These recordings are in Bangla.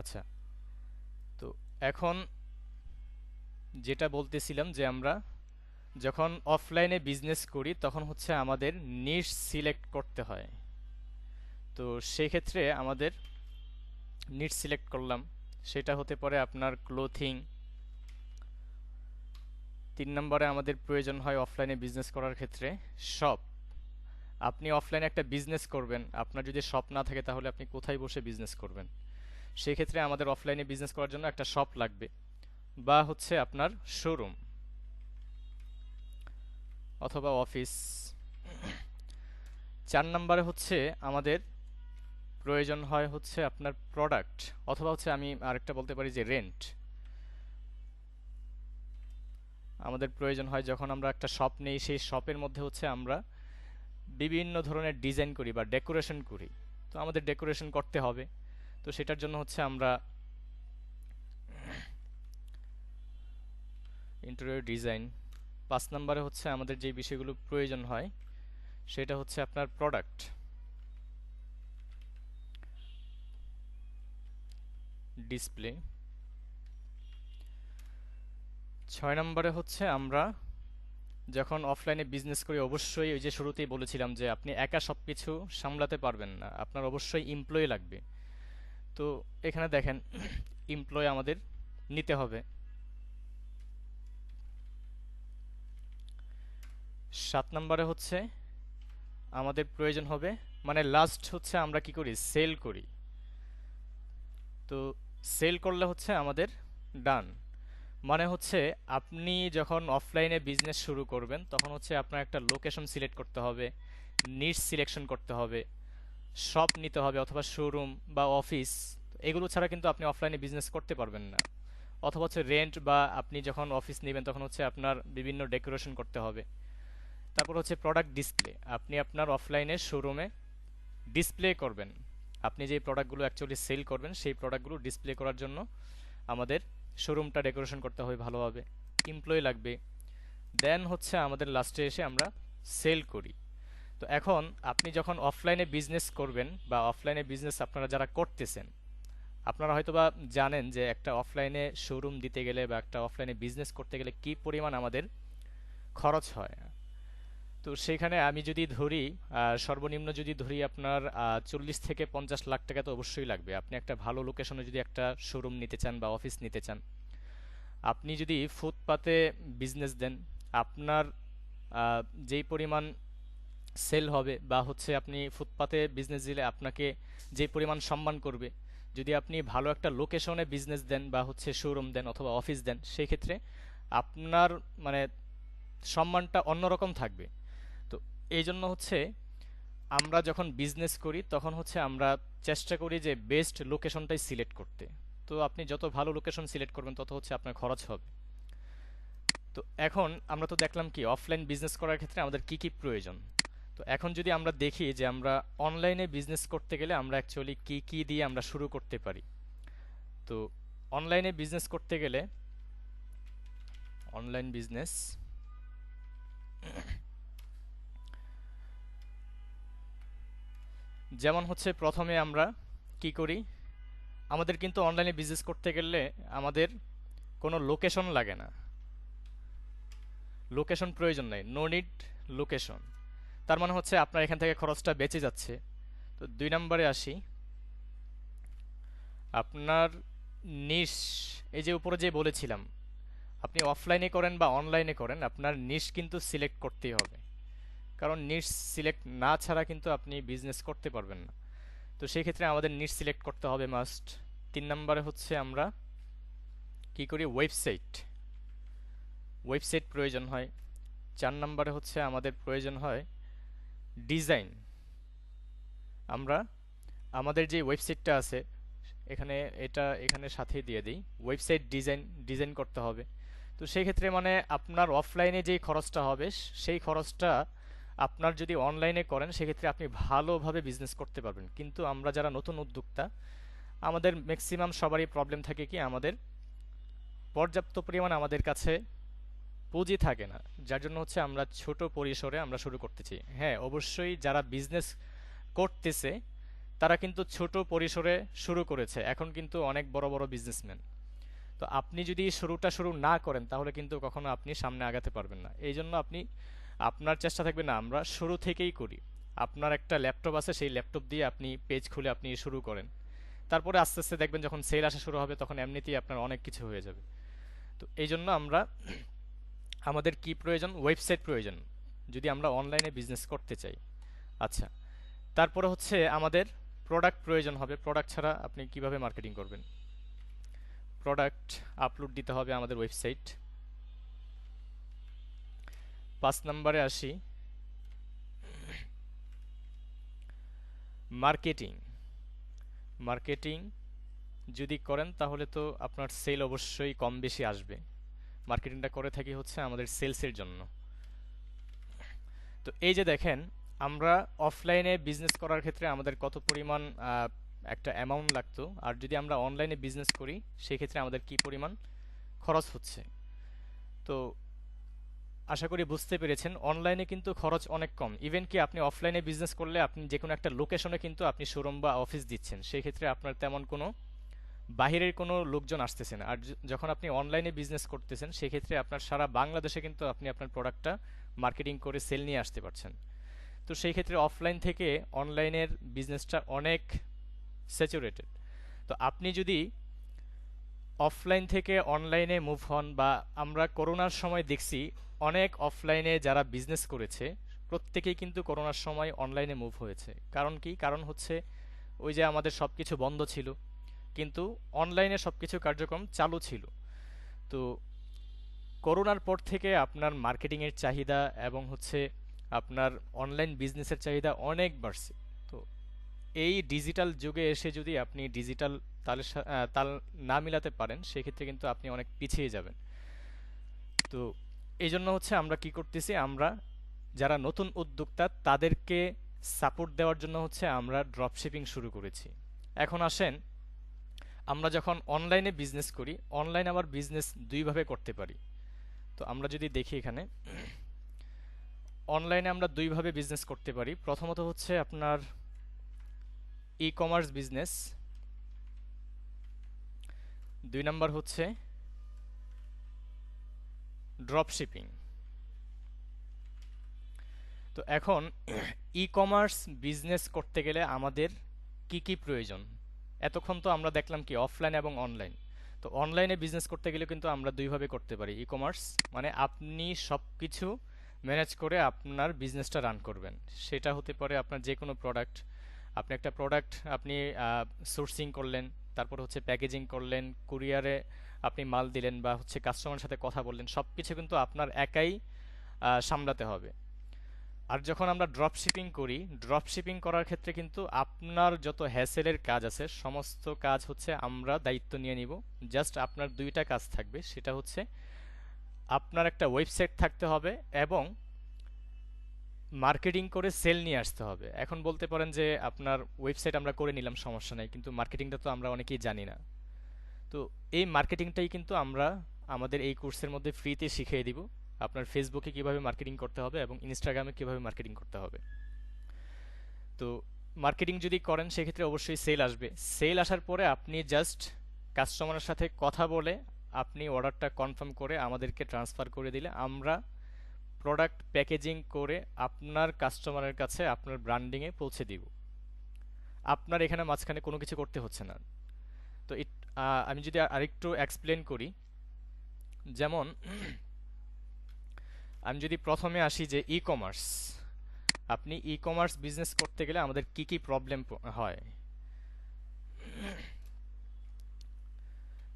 আচ্ছা, তো এখন যেটা বলতেছিলাম যে আমরা যখন অফলাইনে বিজনেস করি তখন হচ্ছে আমাদের নিশ সিলেক্ট করতে হয়। তো সেই ক্ষেত্রে আমাদের নিশ সিলেক্ট করলাম, সেটা হতে পারে আপনার ক্লোথিং। 3 নম্বরে আমাদের প্রয়োজন হয় অফলাইনে বিজনেস করার ক্ষেত্রে শপ। আপনি অফলাইনে একটা বিজনেস করবেন, আপনার যদি শপ না থাকে তাহলে আপনি কোথায় বসে বিজনেস করবেন? সেই ক্ষেত্রে আমাদের অফলাইনে বিজনেস করার জন্য একটা শপ লাগবে বা হচ্ছে আপনার শোরুম অথবা অফিস। 4 নম্বরে হচ্ছে আমাদের প্রয়োজন হয় হচ্ছে আপনার প্রোডাক্ট, অথবা হচ্ছে আমি আরেকটা বলতে পারি যে রেন্ট। আমাদের প্রয়োজন হয় যখন আমরা একটা শপ নেই, সেই শপের মধ্যে হচ্ছে আমরা বিভিন্ন ধরনের ডিজাইন করি বা ডেকোরেশন করি। তো আমাদের ডেকোরেশন করতে হবে, তো সেটার জন্য হচ্ছে আমরা ইন্টেরিয়র ডিজাইন। 5 নম্বরে হচ্ছে আমাদের যে বিষয়গুলো প্রয়োজন হয় সেটা হচ্ছে আপনার প্রোডাক্ট, ডিসপ্লে। 6 নম্বরে হচ্ছে আমরা যখন অফলাইনে বিজনেস করি অবশ্যই ওই যে শুরুতেই বলেছিলাম যে আপনি একা সব কিছু সামলাতে পারবেন না, আপনার অবশ্যই এমপ্লয়ি লাগবে। তো এখানে দেখেন এমপ্লয়ি আমাদের নিতে হবে। 7 নম্বরে হচ্ছে আমাদের প্রয়োজন হবে, মানে লাস্ট হচ্ছে আমরা কি করি, সেল করি। তো সেল করলে হচ্ছে আমাদের ডান। মানে হচ্ছে আপনি যখন অফলাইনে বিজনেস শুরু করবেন তখন হচ্ছে আপনার একটা লোকেশন সিলেক্ট করতে হবে, নিশ সিলেকশন করতে হবে, শপ নিতে হবে অথবা শোরুম বা অফিস। এগুলো ছাড়া কিন্তু আপনি অফলাইনে বিজনেস করতে পারবেন না। অথবা হচ্ছে রেন্ট, বা আপনি যখন অফিস নেবেন তখন হচ্ছে আপনার বিভিন্ন ডেকোরেশন করতে হবে। তারপর হচ্ছে প্রোডাক্ট ডিসপ্লে, আপনি আপনার অফলাইনে শোরুমে ডিসপ্লে করবেন। আপনি যে প্রোডাক্টগুলো অ্যাকচুয়ালি সেল করবেন সেই প্রোডাক্টগুলো ডিসপ্লে করার জন্য আমাদের শোরুমটা ডেকোরেশন করতে হবে ভালোভাবে, এমপ্লয়ি লাগবে। দেন হচ্ছে আমাদের লাস্টে এসে আমরা সেল করি। তো এখন আপনি যখন অফলাইনে বিজনেস করবেন বা অফলাইনে বিজনেস আপনারা যারা করতেছেন, আপনারা হয়তোবা জানেন যে একটা অফলাইনে শোরুম দিতে গেলে বা একটা অফলাইনে বিজনেস করতে গেলে কি পরিমাণ আমাদের খরচ হয়। তো সেখানে আমি যদি ধরি, সর্বনিম্ন যদি ধরি আপনার 40 থেকে 50 লাখ টাকা তো অবশ্যই লাগবে। আপনি একটা ভালো লোকেশনে যদি একটা শোরুম নিতে চান বা অফিস নিতে চান, আপনি যদি ফুটপাতে বিজনেস দেন, আপনার যেই পরিমাণ সেল হবে বা হচ্ছে আপনি ফুটপাতে বিজনেস দিলে আপনাকে যে পরিমাণ সম্মান করবে, যদি আপনি ভালো একটা লোকেশনে বিজনেস দেন বা হচ্ছে শোরুম দেন অথবা অফিস দেন, সেই ক্ষেত্রে আপনার মানে সম্মানটা অন্যরকম থাকবে। তো এই জন্য হচ্ছে আমরা যখন বিজনেস করি তখন হচ্ছে আমরা চেষ্টা করি যে বেস্ট লোকেশনটাই সিলেক্ট করতে। তো আপনি যত ভালো লোকেশন সিলেক্ট করবেন তত হচ্ছে আপনার খরচ হবে। তো এখন আমরা তো দেখলাম কি অফলাইন বিজনেস করার ক্ষেত্রে আমাদের কি কি প্রয়োজন। তো এখন যদি আমরা দেখি যে আমরা অনলাইনে বিজনেস করতে গেলে আমরা অ্যাকচুয়ালি কি কি দিয়ে আমরা শুরু করতে পারি। তো অনলাইনে বিজনেস করতে গেলে অনলাইন বিজনেস যেমন হচ্ছে প্রথমে আমরা কি করি, আমাদের কিন্তু অনলাইনে বিজনেস করতে গেলে আমাদের কোনো লোকেশন লাগে না, লোকেশন প্রয়োজন নেই, নো নিড লোকেশন। তার মানে হচ্ছে আপনার এখান থেকে খরচটা বেঁচে যাচ্ছে। তো 2 নম্বরে আসি, আপনার নিশ। এই যে উপরে যে বলেছিলাম, আপনি অফলাইনে করেন বা অনলাইনে করেন আপনার নিশ কিন্তু সিলেক্ট করতেই হবে, কারণ নিশ সিলেক্ট না ছাড়া কিন্তু আপনি বিজনেস করতে পারবেন না। তো সেই ক্ষেত্রে আমাদের নিশ সিলেক্ট করতে হবে মাস্ট। 3 নম্বরে হচ্ছে আমরা কি করি, ওয়েবসাইট, ওয়েবসাইট প্রয়োজন হয়। 4 নম্বরে হচ্ছে আমাদের প্রয়োজন হয় ডিজাইন। আমরা আমাদের যে ওয়েবসাইটটা আছে এখানে, এটা এখানে সাথেই দিয়ে দিই, ওয়েবসাইট ডিজাইন ডিজাইন করতে হবে। তো সেই ক্ষেত্রে মানে আপনার অফলাইনে যেই খরচটা হবে সেই খরচটা আপনার যদি অনলাইনে করেন সেক্ষেত্রে আপনি ভালোভাবে বিজনেস করতে পারবেন। কিন্তু আমরা যারা নতুন উদ্যোক্তা, আমাদের ম্যাক্সিমাম সবারই প্রবলেম থাকে কি, আমাদের পর্যাপ্ত পরিমাণ আমাদের কাছে পুঁজি থাকে না, যার জন্য হচ্ছে আমরা ছোট পরিসরে আমরা শুরু করতেছি। হ্যাঁ, অবশ্যই যারা বিজনেস করতেছে তারা কিন্তু ছোট পরিসরে শুরু করেছে, এখন কিন্তু অনেক বড় বড় বিজনেসম্যান। তো আপনি যদি শুরু না করেন তাহলে কিন্তু কখনো আপনি সামনে আগাতে পারবেন না। এই জন্য আপনি আপনার চেষ্টা থাকবে না আমরা শুরু থেকেই করি। আপনার একটা ল্যাপটপ আছে, সেই ল্যাপটপ দিয়ে আপনি পেজ খুলে আপনি শুরু করেন। তারপরে আস্তে আস্তে দেখবেন যখন সেল আসা শুরু হবে তখন এমনিতেই আপনার অনেক কিছু হয়ে যাবে। তো এই জন্য আমরা আমাদের কি প্রয়োজন? ওয়েবসাইট প্রয়োজন, যদি আমরা অনলাইনে বিজনেস করতে চাই। আচ্ছা, তারপরে হচ্ছে আমাদের প্রোডাক্ট প্রয়োজন হবে। প্রোডাক্ট ছাড়া আপনি কিভাবে মার্কেটিং করবেন? প্রোডাক্ট আপলোড দিতে হবে আমাদের ওয়েবসাইট। 5 নম্বরে আসি, মার্কেটিং। মার্কেটিং যদি করেন তাহলে তো আপনার সেল অবশ্যই কম বেশি আসবে। মার্কেটিংটা করে থাকি হচ্ছে আমাদের সেলসের জন্য। তো এই যে দেখেন, আমরা অফলাইনে বিজনেস করার ক্ষেত্রে আমাদের কত পরিমাণ একটা অ্যামাউন্ট লাগতো, আর যদি আমরা অনলাইনে বিজনেস করি সেই ক্ষেত্রে আমাদের কি পরিমাণ খরচ হচ্ছে। তো আশা করি বুঝতে পেরেছেন, অনলাইনে কিন্তু খরচ অনেক কম। ইভেন কি আপনি অফলাইনে বিজনেস করলে আপনি যে কোনো একটা লোকেশনে কিন্তু আপনি শোরুম বা অফিস দিচ্ছেন, সেই ক্ষেত্রে আপনার তেমন কোনো বাহিরের কোনো লোকজন আসতেছে না। আর যখন আপনি অনলাইনে বিজনেস করতেছেন সেক্ষেত্রে আপনার সারা বাংলাদেশে কিন্তু আপনি আপনার প্রোডাক্টটা মার্কেটিং করে সেল নিয়ে আসতে পারছেন। তো সেই ক্ষেত্রে অফলাইন থেকে অনলাইনের বিজনেসটা অনেক স্যাচুরেটেড। তো আপনি যদি অফলাইন থেকে অনলাইনে মুভ হন, বা আমরা করোনার সময় দেখছি অনেক অফলাইনে যারা বিজনেস করেছে প্রত্যেকেই কিন্তু করোনার সময় অনলাইনে মুভ হয়েছে। কারণ কি? কারণ হচ্ছে ওই যে আমাদের সব কিছু বন্ধ ছিল কিন্তু অনলাইনে সব কিছু কার্যক্রম চালু ছিল। তো করোনার পর থেকে আপনার মার্কেটিংয়ের চাহিদা এবং হচ্ছে আপনার অনলাইন বিজনেসের চাহিদা অনেক বাড়ছে। তো এই ডিজিটাল যুগে এসে যদি আপনি ডিজিটাল তাল না মিলাতে পারেন সেক্ষেত্রে কিন্তু আপনি অনেক পিছিয়ে যাবেন। তো এই জন্য হচ্ছে আমরা কি করতেছি, আমরা যারা নতুন উদ্যোক্তা তাদেরকে সাপোর্ট দেওয়ার জন্য হচ্ছে আমরা ড্রপ শিপিং শুরু করেছি। এখন আসেন, আমরা যখন অনলাইনে বিজনেস করি, অনলাইনে আবার বিজনেস দুইভাবে করতে পারি। তো আমরা যদি দেখি এখানে, অনলাইনে আমরা দুইভাবে বিজনেস করতে পারি। প্রথমত হচ্ছে আপনার ই কমার্স বিজনেস, 2 নম্বর হচ্ছে ড্রপ শিপিং। তো এখন ই কমার্স বিজনেস করতে গেলে আমাদের কি কি প্রয়োজন? এতক্ষণ তো আমরা দেখলাম কি অফলাইন এবং অনলাইন। তো অনলাইনে বিজনেস করতে গেলে কিন্তু আমরা দুইভাবে করতে পারি। ই কমার্স মানে আপনি সব কিছু ম্যানেজ করে আপনার বিজনেসটা রান করবেন। সেটা হতে পারে আপনার যে কোনো প্রোডাক্ট। আপনি একটা প্রোডাক্ট আপনি সোর্সিং করলেন, তারপর হচ্ছে প্যাকেজিং করলেন, কুরিয়ারে আপনি মাল দিলেন, বা হচ্ছে কাস্টমারের সাথে কথা বললেন, সব কিছু কিন্তু আপনার একাই সামলাতে হবে। আর যখন আমরা ড্রপ শিপিং করি, ড্রপ শিপিং করার ক্ষেত্রে কিন্তু আপনার যত হ্যাসেলের কাজ আছে সমস্ত কাজ হচ্ছে আমরা দায়িত্ব নিয়ে নিব। জাস্ট আপনার দুইটা কাজ থাকবে, সেটা হচ্ছে আপনার একটা ওয়েবসাইট থাকতে হবে এবং মার্কেটিং করে সেল নিয়ে আসতে হবে। এখন বলতে পারেন যে আপনার ওয়েবসাইট আমরা করে নিলাম, সমস্যা নাই, কিন্তু মার্কেটিংটা তো আমরা অনেকেই জানি না। তো এই মার্কেটিংটাই কিন্তু আমরা আমাদের এই কোর্সের মধ্যে ফ্রিতে শিখিয়ে দিব। আপনার ফেসবুকে কিভাবে মার্কেটিং করতে হবে এবং ইনস্টাগ্রামে কিভাবে মার্কেটিং করতে হবে। তো মার্কেটিং যদি করেন সেক্ষেত্রে অবশ্যই সেল আসবে। সেল আসার পরে আপনি জাস্ট কাস্টমারের সাথে কথা বলে আপনি অর্ডারটা কনফার্ম করে আমাদেরকে ট্রান্সফার করে দিলে আমরা প্রোডাক্ট প্যাকেজিং করে আপনার কাস্টমারের কাছে আপনার ব্র্যান্ডিংয়ে পৌঁছে দিব। আপনার এখানে মাঝখানে কোনো কিছু করতে হচ্ছে না। তো আমি যদি আরেকটু এক্সপ্লেন করি, যেমন আমি যদি প্রথমে আসি যে ই কমার্স, আপনি ই কমার্স বিজনেস করতে গেলে আমাদের কি কি প্রবলেম হয়।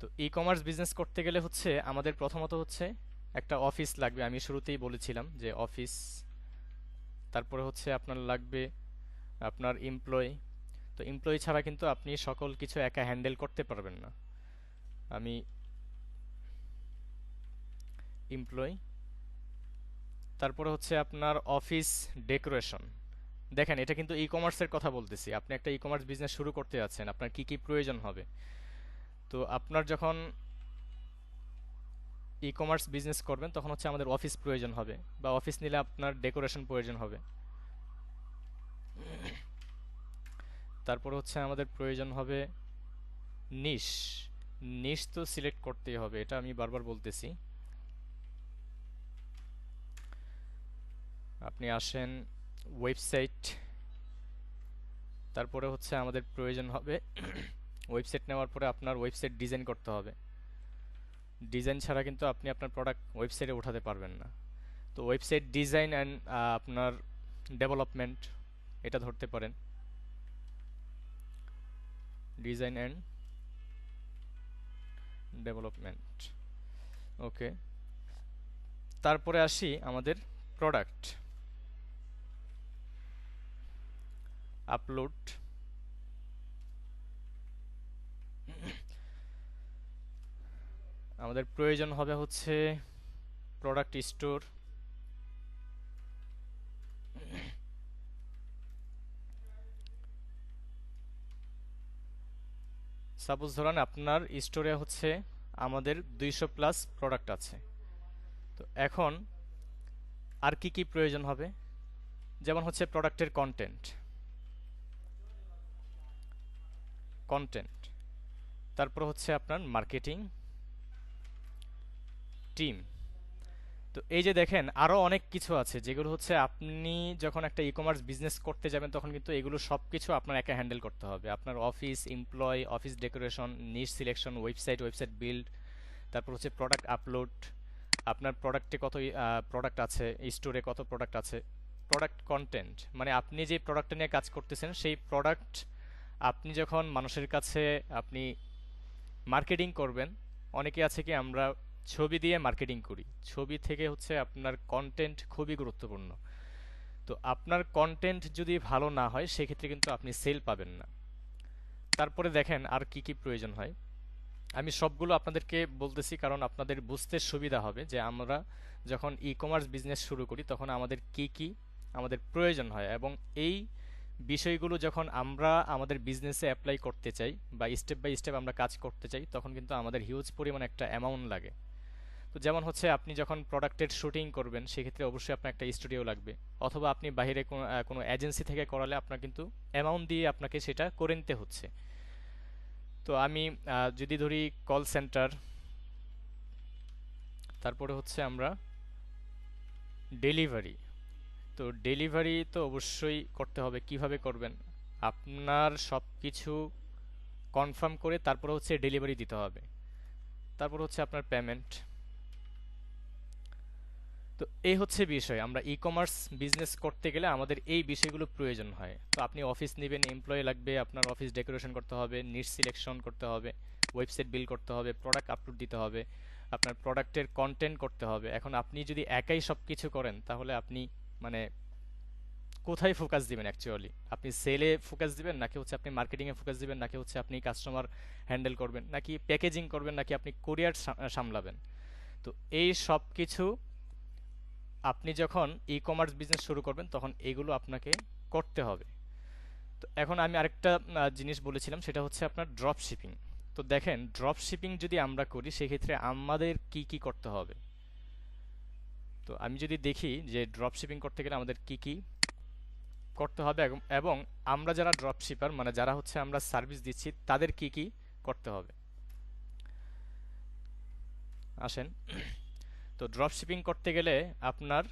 তো ই কমার্স বিজনেস করতে গেলে হচ্ছে আমাদের প্রথমত হচ্ছে একটা অফিস লাগবে। আমি শুরুতেই বলেছিলাম যে অফিস, তারপরে হচ্ছে আপনার লাগবে আপনার এমপ্লয়ি। তো এমপ্লয়ি ছাড়া কিন্তু আপনি সকল কিছু একা হ্যান্ডেল করতে পারবেন না। আমি এমপ্লয়ি, তারপরে হচ্ছে আপনার অফিস ডেকোরেশন। দেখেন এটা কিন্তু ই কমার্সের কথা বলতেছি, আপনি একটা ই কমার্স বিজনেস শুরু করতে যাচ্ছেন, আপনার কি কি প্রয়োজন হবে। তো আপনার যখন ই কমার্স বিজনেস করবেন তখন হচ্ছে আমাদের অফিস প্রয়োজন হবে, বা অফিস নিলে আপনার ডেকোরেশন প্রয়োজন হবে। তারপর হচ্ছে আমাদের প্রয়োজন হবে নিশ। নিশ তো সিলেক্ট করতেই হবে, এটা আমি বারবার বলতেছি। আপনি আসেন ওয়েবসাইট, তারপরে হচ্ছে আমাদের প্রয়োজন হবে ওয়েবসাইট নেওয়ার পরে আপনার ওয়েবসাইট ডিজাইন করতে হবে। ডিজাইন ছাড়া কিন্তু আপনি আপনার প্রোডাক্ট ওয়েবসাইটে উঠাতে পারবেন না। তো ওয়েবসাইট ডিজাইন অ্যান্ড আপনার ডেভেলপমেন্ট, এটা ধরতে পারেন, ডিজাইন অ্যান্ড ডেভেলপমেন্ট। ওকে, তারপরে আসি আমাদের প্রোডাক্ট। আপলোড, আমাদের প্রয়োজন হবে হচ্ছে প্রোডাক্ট স্টোর। সাপোজ ধরেন আপনার স্টোরে হচ্ছে আমাদের 200+ প্রোডাক্ট আছে। তো এখন আর কি কি প্রয়োজন হবে, যেমন হচ্ছে প্রোডাক্টের কন্টেন্ট, তারপর হচ্ছে আপনার মার্কেটিং টিম। তো এই যে দেখেন আরও অনেক কিছু আছে যেগুলো হচ্ছে আপনি যখন একটা ই কমার্স বিজনেস করতে যাবেন তখন কিন্তু এগুলো সব কিছু আপনার একা হ্যান্ডেল করতে হবে। আপনার অফিস এমপ্লয়, অফিস ডেকোরেশন, নিশ সিলেকশন, ওয়েবসাইট বিল্ড, তারপর হচ্ছে প্রোডাক্ট আপলোড, আপনার প্রোডাক্টে কত প্রোডাক্ট আছে, স্টোরে কত প্রোডাক্ট আছে, প্রোডাক্ট কন্টেন্ট মানে আপনি যে প্রোডাক্টটা নিয়ে কাজ করতেছেন সেই প্রোডাক্ট আপনি যখন মানুষের কাছে আপনি মার্কেটিং করবেন। অনেকে আছে কি আমরা ছবি দিয়ে মার্কেটিং করি, ছবি থেকে হচ্ছে আপনার কন্টেন্ট খুবই গুরুত্বপূর্ণ। তো আপনার কন্টেন্ট যদি ভালো না হয় সেক্ষেত্রে কিন্তু আপনি সেল পাবেন না। তারপরে দেখেন আর কি কি প্রয়োজন হয়, আমি সবগুলো আপনাদেরকে বলতেছি কারণ আপনাদের বুঝতে সুবিধা হবে যে আমরা যখন ই কমার্স বিজনেস শুরু করি তখন আমাদের কি কি আমাদের প্রয়োজন হয়, এবং এই বিষয়গুলো যখন আমরা আমাদের বিজনেসে অ্যাপ্লাই করতে চাই বা স্টেপ বাই স্টেপ আমরা কাজ করতে চাই তখন কিন্তু আমাদের হিউজ পরিমাণ একটা অ্যামাউন্ট লাগে। তো যেমন হচ্ছে আপনি যখন প্রোডাক্টের শুটিং করবেন সেক্ষেত্রে অবশ্যই আপনার একটা স্টুডিও লাগবে, অথবা আপনি বাইরে কোনো এজেন্সি থেকে করালে আপনার কিন্তু অ্যামাউন্ট দিয়ে আপনাকে সেটা করে নিতে হচ্ছে। তো আমি যদি ধরি কল সেন্টার, তারপরে হচ্ছে আমরা ডেলিভারি। তো ডেলিভারি তো অবশ্যই করতে হবে, কিভাবে করবেন আপনার সব কিছু কনফার্ম করে তারপরে হচ্ছে ডেলিভারি দিতে হবে। তারপর হচ্ছে আপনার পেমেন্ট। তো এই হচ্ছে বিষয়, আমরা ই কমার্স বিজনেস করতে গেলে আমাদের এই বিষয়গুলো প্রয়োজন হয়। তো আপনি অফিস নেবেন, এমপ্লয়ি লাগবে, আপনার অফিস ডেকোরেশন করতে হবে, নিশ সিলেকশন করতে হবে, ওয়েবসাইট বিল্ড করতে হবে, প্রোডাক্ট আপলোড দিতে হবে, আপনার প্রোডাক্টের কন্টেন্ট করতে হবে। এখন আপনি যদি একাই সব কিছু করেন তাহলে আপনি মানে কোথায় ফোকাস দিবেন অ্যাকচুয়ালি, আপনি সেলে ফোকাস দিবেন নাকি হচ্ছে আপনি মার্কেটিংয়ে ফোকাস দিবেন নাকি হচ্ছে আপনি কাস্টমার হ্যান্ডেল করবেন নাকি প্যাকেজিং করবেন নাকি আপনি কুরিয়ার সামলাবেন। তো এই সব কিছু আপনি যখন ই কমার্স বিজনেস শুরু করবেন তখন এগুলো আপনাকে করতে হবে। তো এখন আমি আরেকটা জিনিস বলেছিলাম সেটা হচ্ছে আপনার ড্রপ শিপিং। তো দেখেন ড্রপ শিপিং যদি আমরা করি সেক্ষেত্রে আমাদের কি কি করতে হবে। তো আমি যদি দেখি যে ড্রপ শিপিং করতে গেলে আমাদের কি কি করতে হবে এবং আমরা যারা ড্রপ শিপার মানে যারা হচ্ছে আমরা সার্ভিস দিচ্ছি তাদের কি কি করতে হবে। আসেন, তো ড্রপ শিপিং করতে গেলে আপনার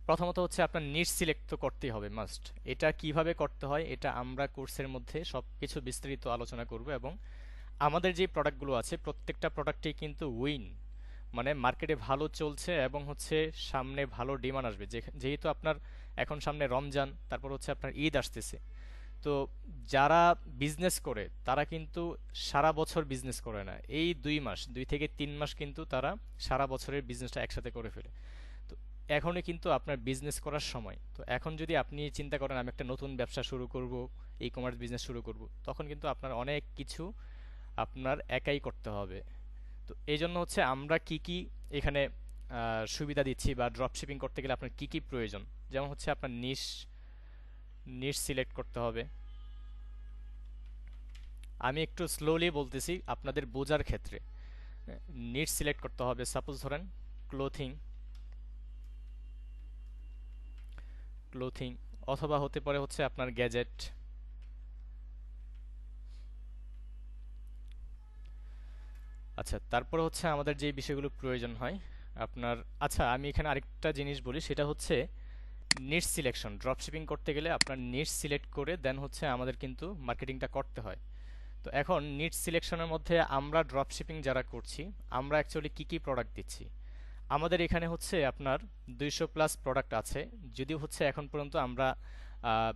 প্রথমত হচ্ছে আপনার নিশ সিলেক্ট তো করতেই হবে মাস্ট। এটা কিভাবে করতে হয় এটা আমরা কোর্সের মধ্যে সব কিছু বিস্তারিত আলোচনা করব, এবং আমাদের যে প্রোডাক্টগুলো আছে প্রত্যেকটা প্রোডাক্টেই কিন্তু উইন মানে মার্কেটে ভালো চলছে এবং হচ্ছে সামনে ভালো ডিমান্ড আসবে। যেহেতু আপনার এখন সামনে রমজান, তারপর হচ্ছে আপনার ঈদ আসতেছে। তো যারা বিজনেস করে তারা কিন্তু সারা বছর বিজনেস করে না, এই 2 মাস 2 থেকে 3 মাস কিন্তু তারা সারা বছরের বিজনেসটা একসাথে করে ফেলে। তো এখনই কিন্তু আপনার বিজনেস করার সময়। তো এখন যদি আপনি চিন্তা করেন আমি একটা নতুন ব্যবসা শুরু করব, ই কমার্স বিজনেস শুরু করব, তখন কিন্তু আপনার অনেক কিছু আপনার একাই করতে হবে। তো এই জন্য হচ্ছে আমরা কি কি এখানে সুবিধা দিচ্ছি বা ড্রপ শিপিং করতে গেলে আপনার কি কি প্রয়োজন, যেমন হচ্ছে আপনার নিশ নিশ সিলেক্ট করতে হবে। আমি একটু স্লোলি বলতেছি আপনাদের বোঝার ক্ষেত্রে। নিশ সিলেক্ট করতে হবে, সাপোজ ধরেন ক্লোথিং, অথবা হতে পারে হচ্ছে আপনার গ্যাজেট। আচ্ছা, তারপরে হচ্ছে আমাদের যে বিষয়গুলো প্রয়োজন হয় আপনার, আচ্ছা আমি এখানে আরেকটা জিনিস বলি, সেটা হচ্ছে নিশ সিলেকশন। ড্রপ শিপিং করতে গেলে আপনার নিশ সিলেক্ট করে দেন হচ্ছে আমাদের কিন্তু মার্কেটিংটা করতে হয়। তো এখন নিশ সিলেকশনের মধ্যে আমরা ড্রপ শিপিং যারা করছি, আমরা অ্যাকচুয়ালি কি কি প্রোডাক্ট দিচ্ছি। আমাদের এখানে হচ্ছে আপনার 200 প্লাস প্রোডাক্ট আছে। যদিও হচ্ছে এখন পর্যন্ত আমরা আহ,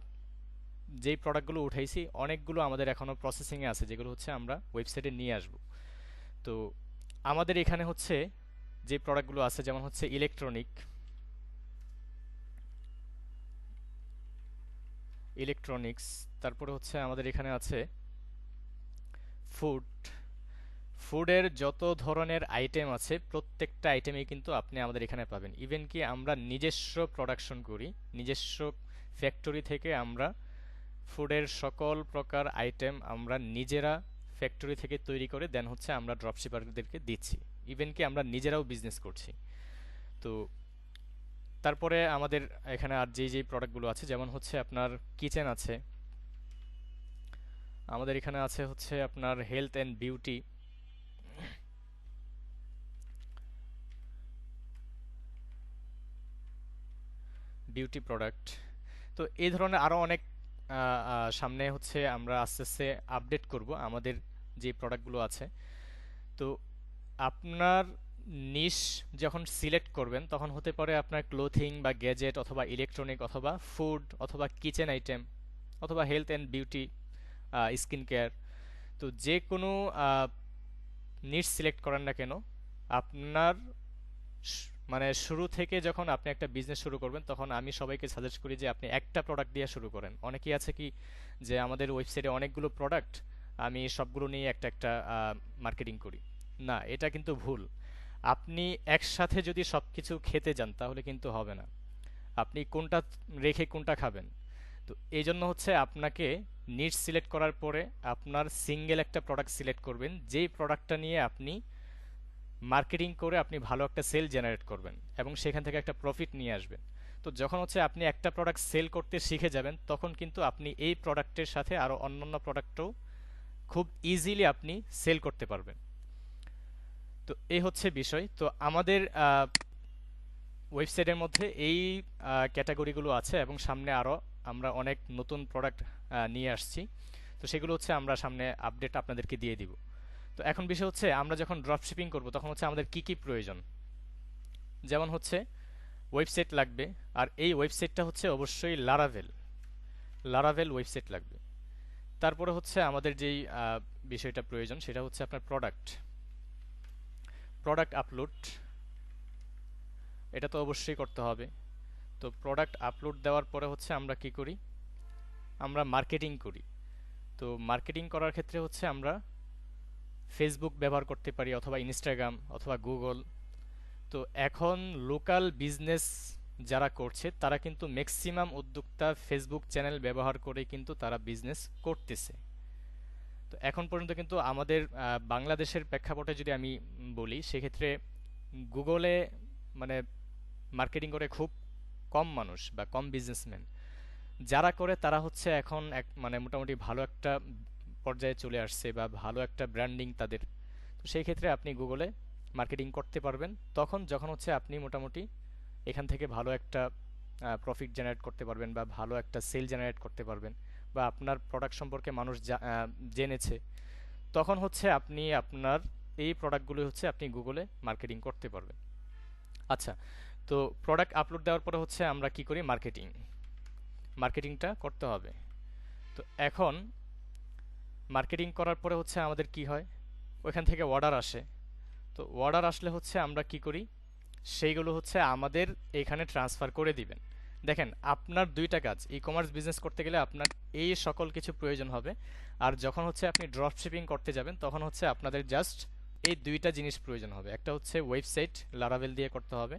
যেই প্রোডাক্টগুলো উঠাইছি অনেকগুলো আমাদের এখনও প্রসেসিংয়ে আছে, যেগুলো হচ্ছে আমরা ওয়েবসাইটে নিয়ে আসব। তো আমাদের এখানে হচ্ছে যে প্রোডাক্টগুলো আছে, যেমন হচ্ছে ইলেকট্রনিক্স, তারপরে হচ্ছে আমাদের এখানে আছে ফুড। ফুডের যত ধরনের আইটেম আছে প্রত্যেকটা আইটেমই কিন্তু আপনি আমাদের এখানে পাবেন। ইভেন কি আমরা নিজস্ব প্রোডাকশন করি, নিজস্ব ফ্যাক্টরি থেকে আমরা ফুডের সকল প্রকার আইটেম আমরা নিজেরা ফ্যাক্টরি থেকে তৈরি করে দেন হচ্ছে আমরা ড্রপশিপারদেরকে দিচ্ছি। ইভেন কি আমরা নিজেরাও বিজনেস করছি। তো তারপরে আমাদের এখানে আর যেই যেই প্রোডাক্টগুলো আছে, যেমন হচ্ছে আপনার কিচেন আছে, আমাদের এখানে আছে হচ্ছে আপনার health and beauty, beauty product. তো এই ধরনের আরও অনেক সামনে হচ্ছে আমরা আস্তে আস্তে আপডেট করব আমাদের যে প্রোডাক্টগুলো আছে। তো আপনার নিশ যখন সিলেক্ট করবেন তখন হতে পারে আপনার ক্লোথিং বা গ্যাজেট অথবা ইলেকট্রনিক অথবা ফুড অথবা কিচেন আইটেম অথবা health and beauty, skin care. তো যে কোনো নিশ সিলেক্ট করেন না কেন, আপনার মানে শুরু থেকে যখন আপনি একটা বিজনেস শুরু করবেন তখন আমি সবাইকে সাজেস্ট করি যে আপনি একটা প্রোডাক্ট দিয়ে শুরু করেন। অনেকেই আছে কি যে আমাদের ওয়েবসাইটে অনেকগুলো প্রোডাক্ট, আমি সবগুলো নিয়ে একটা একটা মার্কেটিং করি। না, এটা কিন্তু ভুল। আপনি একসাথে যদি সব কিছু খেতে যান তাহলে কিন্তু হবে না। আপনি কোনটা রেখে কোনটা খাবেন। তো এই জন্য হচ্ছে আপনাকে নিশ সিলেক্ট করার পরে আপনার সিঙ্গেল একটা প্রোডাক্ট সিলেক্ট করবেন, যেই প্রোডাক্টটা নিয়ে আপনি মার্কেটিং করে আপনি ভালো একটা সেল জেনারেট করবেন এবং সেখান থেকে একটা প্রফিট নিয়ে আসবেন। তো যখন হচ্ছে আপনি একটা প্রোডাক্ট সেল করতে শিখে যাবেন তখন কিন্তু আপনি এই প্রোডাক্টের সাথে আরও অন্যান্য প্রোডাক্টও খুব ইজিলি আপনি সেল করতে পারবেন। তো এই হচ্ছে বিষয়। তো আমাদের ওয়েবসাইটের মধ্যে এই ক্যাটাগরিগুলো আছে এবং সামনে আরও আমরা অনেক নতুন প্রোডাক্ট নিয়ে আসছি। তো সেগুলো হচ্ছে আমরা সামনে আপডেট আপনাদেরকে দিয়ে দিব। তো এখন বিষয় হচ্ছে আমরা যখন ড্রপ শিপিং করবো তখন হচ্ছে আমাদের কি কি প্রয়োজন। যেমন হচ্ছে ওয়েবসাইট লাগবে, আর এই ওয়েবসাইটটা হচ্ছে অবশ্যই লারাভেল, লারাভেল ওয়েবসাইট লাগবে। তারপরে হচ্ছে আমাদের যেই বিষয়টা প্রয়োজন সেটা হচ্ছে আপনার প্রোডাক্ট, প্রোডাক্ট আপলোড, এটা তো অবশ্যই করতে হবে। তো প্রোডাক্ট আপলোড দেওয়ার পরে হচ্ছে আমরা কি করি, আমরা মার্কেটিং করি। তো মার্কেটিং করার ক্ষেত্রে হচ্ছে আমরা ফেসবুক ব্যবহার করতে পারি অথবা ইনস্টাগ্রাম অথবা গুগল। তো এখন লোকাল বিজনেস যারা করছে তারা কিন্তু ম্যাক্সিমাম উদ্যোক্তা ফেসবুক চ্যানেল ব্যবহার করে কিন্তু তারা বিজনেস করতেছে। তো এখন পর্যন্ত কিন্তু আমাদের বাংলাদেশের প্রেক্ষাপটে যদি আমি বলি সেক্ষেত্রে গুগলে মানে মার্কেটিং করে খুব কম মানুষ বা কম বিজনেসম্যান। যারা করে তারা হচ্ছে এখন এক মানে মোটামুটি ভালো একটা পর্যায়ে চলে আসছে বা ভালো একটা ব্র্যান্ডিং তাদের। তো সেই ক্ষেত্রে আপনি গুগলে মার্কেটিং করতে পারবেন তখন যখন হচ্ছে আপনি মোটামুটি এখান থেকে ভালো একটা প্রফিট জেনারেট করতে পারবেন বা ভালো একটা সেল জেনারেট করতে পারবেন বা আপনার প্রোডাক্ট সম্পর্কে মানুষ জেনেছে। তখন হচ্ছে আপনি আপনার এই প্রোডাক্টগুলো হচ্ছে আপনি গুগলে মার্কেটিং করতে পারবেন। আচ্ছা, তো প্রোডাক্ট আপলোড দেওয়ার পরে হচ্ছে আমরা কি করি, মার্কেটিংটা করতে হবে। তো এখন মার্কেটিং করার পরে হচ্ছে আমাদের কি হয়, ওইখান থেকে অর্ডার আসে। তো অর্ডার আসলে হচ্ছে আমরা কি করি, সেইগুলো হচ্ছে আমাদের এখানে ট্রান্সফার করে দিবেন। দেখেন আপনার দুইটা কাজ, ই কমার্স বিজনেস করতে গেলে আপনার এই সকল কিছু প্রয়োজন হবে। আর যখন হচ্ছে আপনি ড্রপ শিপিং করতে যাবেন তখন হচ্ছে আপনাদের জাস্ট এই দুইটা জিনিস প্রয়োজন হবে। একটা হচ্ছে ওয়েবসাইট লারাভেল দিয়ে করতে হবে,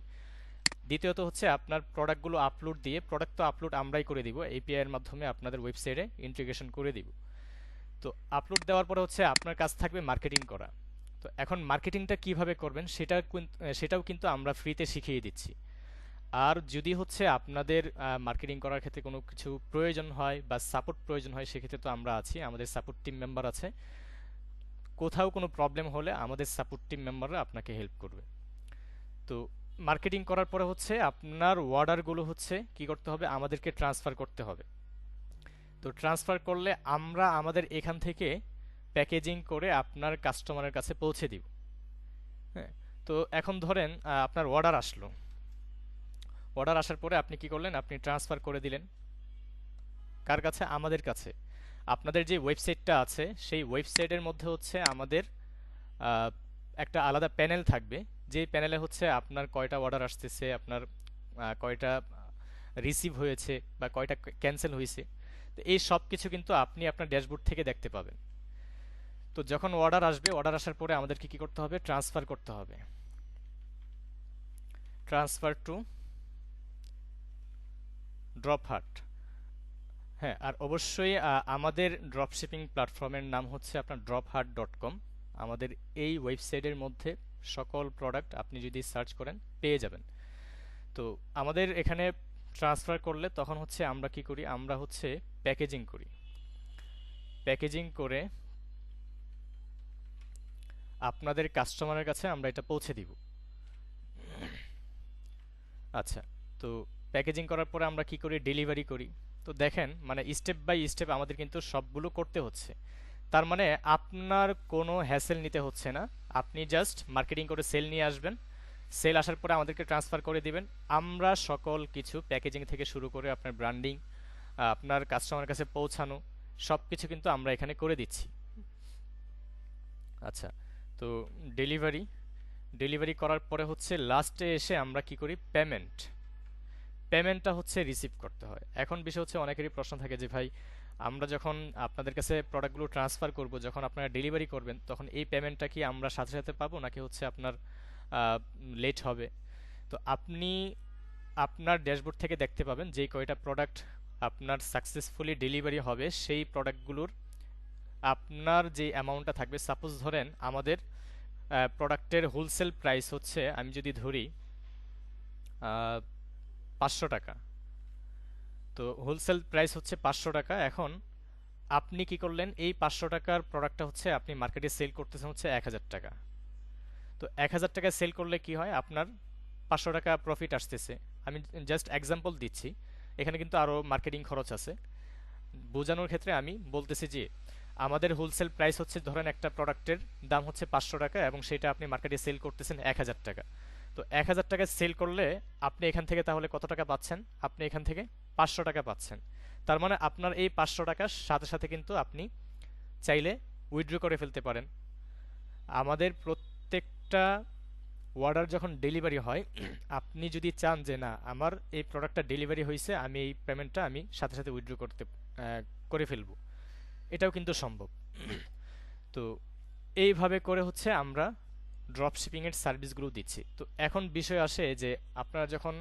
দ্বিতীয়ত হচ্ছে আপনার প্রোডাক্টগুলো আপলোড দিয়ে, প্রোডাক্ট তো আপলোড আমরাই করে দিব, এপিআই এর মাধ্যমে আপনাদের ওয়েবসাইটে ইন্টিগ্রেশন করে দিব। তো আপলোড দেওয়ার পরে হচ্ছে আপনার কাজ থাকবে মার্কেটিং করা। তো এখন মার্কেটিংটা কিভাবে করবেন সেটাও কিন্তু আমরা ফ্রিতে শিখিয়ে দিচ্ছি। আর যদি হচ্ছে আপনাদের মার্কেটিং করার ক্ষেত্রে কোনো কিছু প্রয়োজন হয় বা সাপোর্ট প্রয়োজন হয়, সেক্ষেত্রে তো আমরা আছি, আমাদের সাপোর্ট টিম মেম্বার আছে। কোথাও কোনো প্রবলেম হলে আমাদের সাপোর্ট টিম মেম্বাররা আপনাকে হেল্প করবে। তো মার্কেটিং করার পরে হচ্ছে আপনার অর্ডারগুলো হচ্ছে কি করতে হবে, আমাদেরকে ট্রান্সফার করতে হবে। তো ট্রান্সফার করলে আমরা আমাদের এখান থেকে প্যাকেজিং করে আপনার কাস্টমারের কাছে পৌঁছে দিব। হ্যাঁ। তো এখন ধরেন আপনার অর্ডার আসলো, অর্ডার আসার পরে আপনি কি করলেন, আপনি ট্রান্সফার করে দিলেন কার কাছে, আমাদের কাছে। আপনাদের যে ওয়েবসাইটটা আছে সেই ওয়েবসাইটের মধ্যে হচ্ছে আমাদের আহ, একটা আলাদা প্যানেল থাকবে, যেই প্যানেলে হচ্ছে আপনার কয়টা অর্ডার আসতেছে, আপনার কয়টা রিসিভ হয়েছে বা কয়টা ক্যান্সেল হয়েছে। তো এই সব কিছু কিন্তু আপনি আপনার ড্যাশবোর্ড থেকে দেখতে পাবেন। তো যখন অর্ডার আসবে, অর্ডার আসার পরে আমাদেরকে কি করতে হবে, ট্রান্সফার করতে হবে, ট্রান্সফার টু ড্রপ হাট। হ্যাঁ, আর অবশ্যই আমাদের ড্রপশিপিং প্ল্যাটফর্মের নাম হচ্ছে আপনার drophaat.com। আমাদের এই ওয়েবসাইটের মধ্যে সকল প্রোডাক্ট আপনি যদি সার্চ করেন পেয়ে যাবেন। তো আমাদের এখানে ট্রান্সফার করলে তখন হচ্ছে আমরা কি করি, আমরা হচ্ছে প্যাকেজিং করি। প্যাকেজিং করে আপনাদের কাস্টমারের কাছে আমরা এটা পৌঁছে দিব। আচ্ছা, তো প্যাকেজিং করার পরে আমরা কি করি, ডেলিভারি করি। তো দেখেন মানে স্টেপ বাই স্টেপ আমাদের কিন্তু সবগুলো করতে হচ্ছে। তার মানে আপনার কোনো হ্যাসেল নিতে হচ্ছে না, আপনি জাস্ট মার্কেটিং করে সেল নিয়ে আসবেন, সেল আসার পরে আমাদেরকে ট্রান্সফার করে দিবেন। আমরা সকল কিছু প্যাকেজিং থেকে শুরু করে আপনার ব্র্যান্ডিং, আপনার কাস্টমারের কাছে পৌঁছানো, সব কিছু কিন্তু আমরা এখানে করে দিচ্ছি। আচ্ছা, তো ডেলিভারি, ডেলিভারি করার পরে হচ্ছে লাস্টে এসে আমরা কি করি, পেমেন্ট। পেমেন্টটা হচ্ছে রিসিভ করতে হয়। এখন বিষয় হচ্ছে অনেকেরই প্রশ্ন থাকে যে ভাই, আমরা যখন আপনাদের কাছে প্রোডাক্টগুলো ট্রান্সফার করব, যখন আপনারা ডেলিভারি করবেন, তখন এই পেমেন্টটা কি আমরা সাথে সাথে পাবো নাকি হচ্ছে আপনার লেট হবে? তো আপনি আপনার ড্যাশবোর্ড থেকে দেখতে পাবেন যে কয়টা প্রোডাক্ট আপনার সাকসেসফুলি ডেলিভারি হবে, সেই প্রোডাক্টগুলোর আপনার যে অ্যামাউন্টটা থাকবে। সাপোজ ধরেন আমাদের প্রোডাক্টের হোলসেল প্রাইস হচ্ছে, আমি যদি ধরি 500 টাকা। তো হোলসেল প্রাইস হচ্ছে 500 টাকা। এখন আপনি কি করলেন, এই 500 টাকার প্রোডাক্টটা হচ্ছে আপনি মার্কেটে সেল করতেছেন হচ্ছে 1000 টাকা। তো 1000 টাকায় সেল করলে কি হয়, আপনার 500 টাকা প্রফিট আসতেছে। আমি জাস্ট এক্সাম্পল দিচ্ছি, এখানে কিন্তু আরও মার্কেটিং খরচ আছে। বোঝানোর ক্ষেত্রে আমি বলতেছি যে আমাদের হোলসেল প্রাইস হচ্ছে, ধরেন একটা প্রোডাক্টের দাম হচ্ছে 500 টাকা এবং সেটা আপনি মার্কেটে সেল করতেছেন 1000 টাকা। তো 1000 টাকায় সেল করলে আপনি এখান থেকে তাহলে কত টাকা পাচ্ছেন, আপনি এখান থেকে 500 টাকা পাচ্ছেন। তার মানে আপনার এই 500 টাকার সাথে সাথে কিন্তু আপনি চাইলে উইথড্র করে ফেলতে পারেন। আমাদের প্রত্যেকটা অর্ডার যখন ডেলিভারি হয়, আপনি যদি চান যে না আমার এই প্রোডাক্টটা ডেলিভারি হয়েছে, আমি এই পেমেন্টটা আমি সাথে সাথে উইথড্র করে ফেলবো, এটাও কিন্তু সম্ভব। তো এইভাবে করে হচ্ছে আমরা ড্রপ শিপিং এর সার্ভিসগুলো দিচ্ছি। তো এখন বিষয় আসে যে আপনারা যখন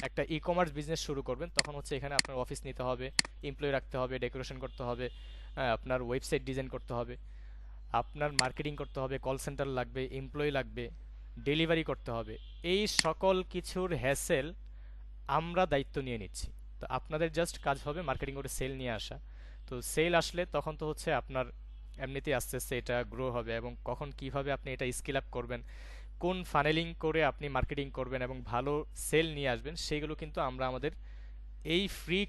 একটা ই কমার্স বিজনেস শুরু করবেন, তখন হচ্ছে এখানে আপনার অফিস নিতে হবে, এমপ্লয়ি রাখতে হবে, ডেকোরেশন করতে হবে, আপনার ওয়েবসাইট ডিজাইন করতে হবে, আপনার মার্কেটিং করতে হবে, কল সেন্টার লাগবে, এমপ্লয়ি লাগবে, ডেলিভারি করতে হবে। এই সকল কিছুর হ্যাসেল আমরা দায়িত্ব নিয়ে নিচ্ছি। তো আপনাদের জাস্ট কাজ হবে মার্কেটিং করে সেল নিয়ে আসা। তো সেল আসলে তখন তো হচ্ছে আপনার এমনিতেই আস্তে আস্তে এটা গ্রো হবে, এবং কখন কিভাবে আপনি এটা স্কেল আপ করবেন, কোন ফানেলিং করে আপনি মার্কেটিং করবেন এবং ভালো সেল নিয়ে আসবেন, সেগুলো কিন্তু আমরা আমাদের এই ফ্রি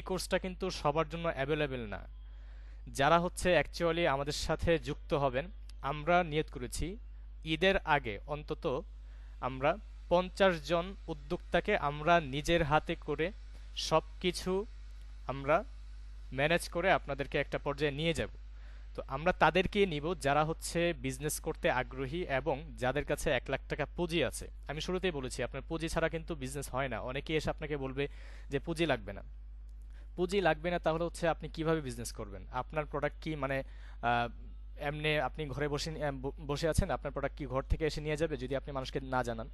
কোর্সটা কিন্তু সবার জন্য অ্যাভেলেবেল না। যারা হচ্ছে অ্যাকচুয়ালি আমাদের সাথে যুক্ত হবেন, আমরা নিয়ত করেছি ঈদের আগে অন্তত আমরা 50 জন উদ্যোক্তাকে আমরা নিজের হাতে করে সব কিছু আমরা ম্যানেজ করে আপনাদেরকে একটা পর্যায়ে নিয়ে যাব। তো আমরা তাদেরকে নিব যারা হচ্ছে বিজনেস করতে আগ্রহী এবং যাদের কাছে 1 লাখ টাকা পুঁজি আছে। আমি শুরুতেই বলেছি আপনার পুঁজি ছাড়া কিন্তু বিজনেস হয় না। অনেকেই এসে আপনাকে বলবে যে পুঁজি লাগবে না। পুঁজি লাগবে না তাহলে হচ্ছে আপনি কিভাবে বিজনেস করবেন? আপনার প্রোডাক্ট কি মানে আহ, এমনি আপনি ঘরে বসে আছেন, আপনার প্রোডাক্ট কি ঘর থেকে এসে নিয়ে যাবে যদি আপনি মানুষকে না জানান?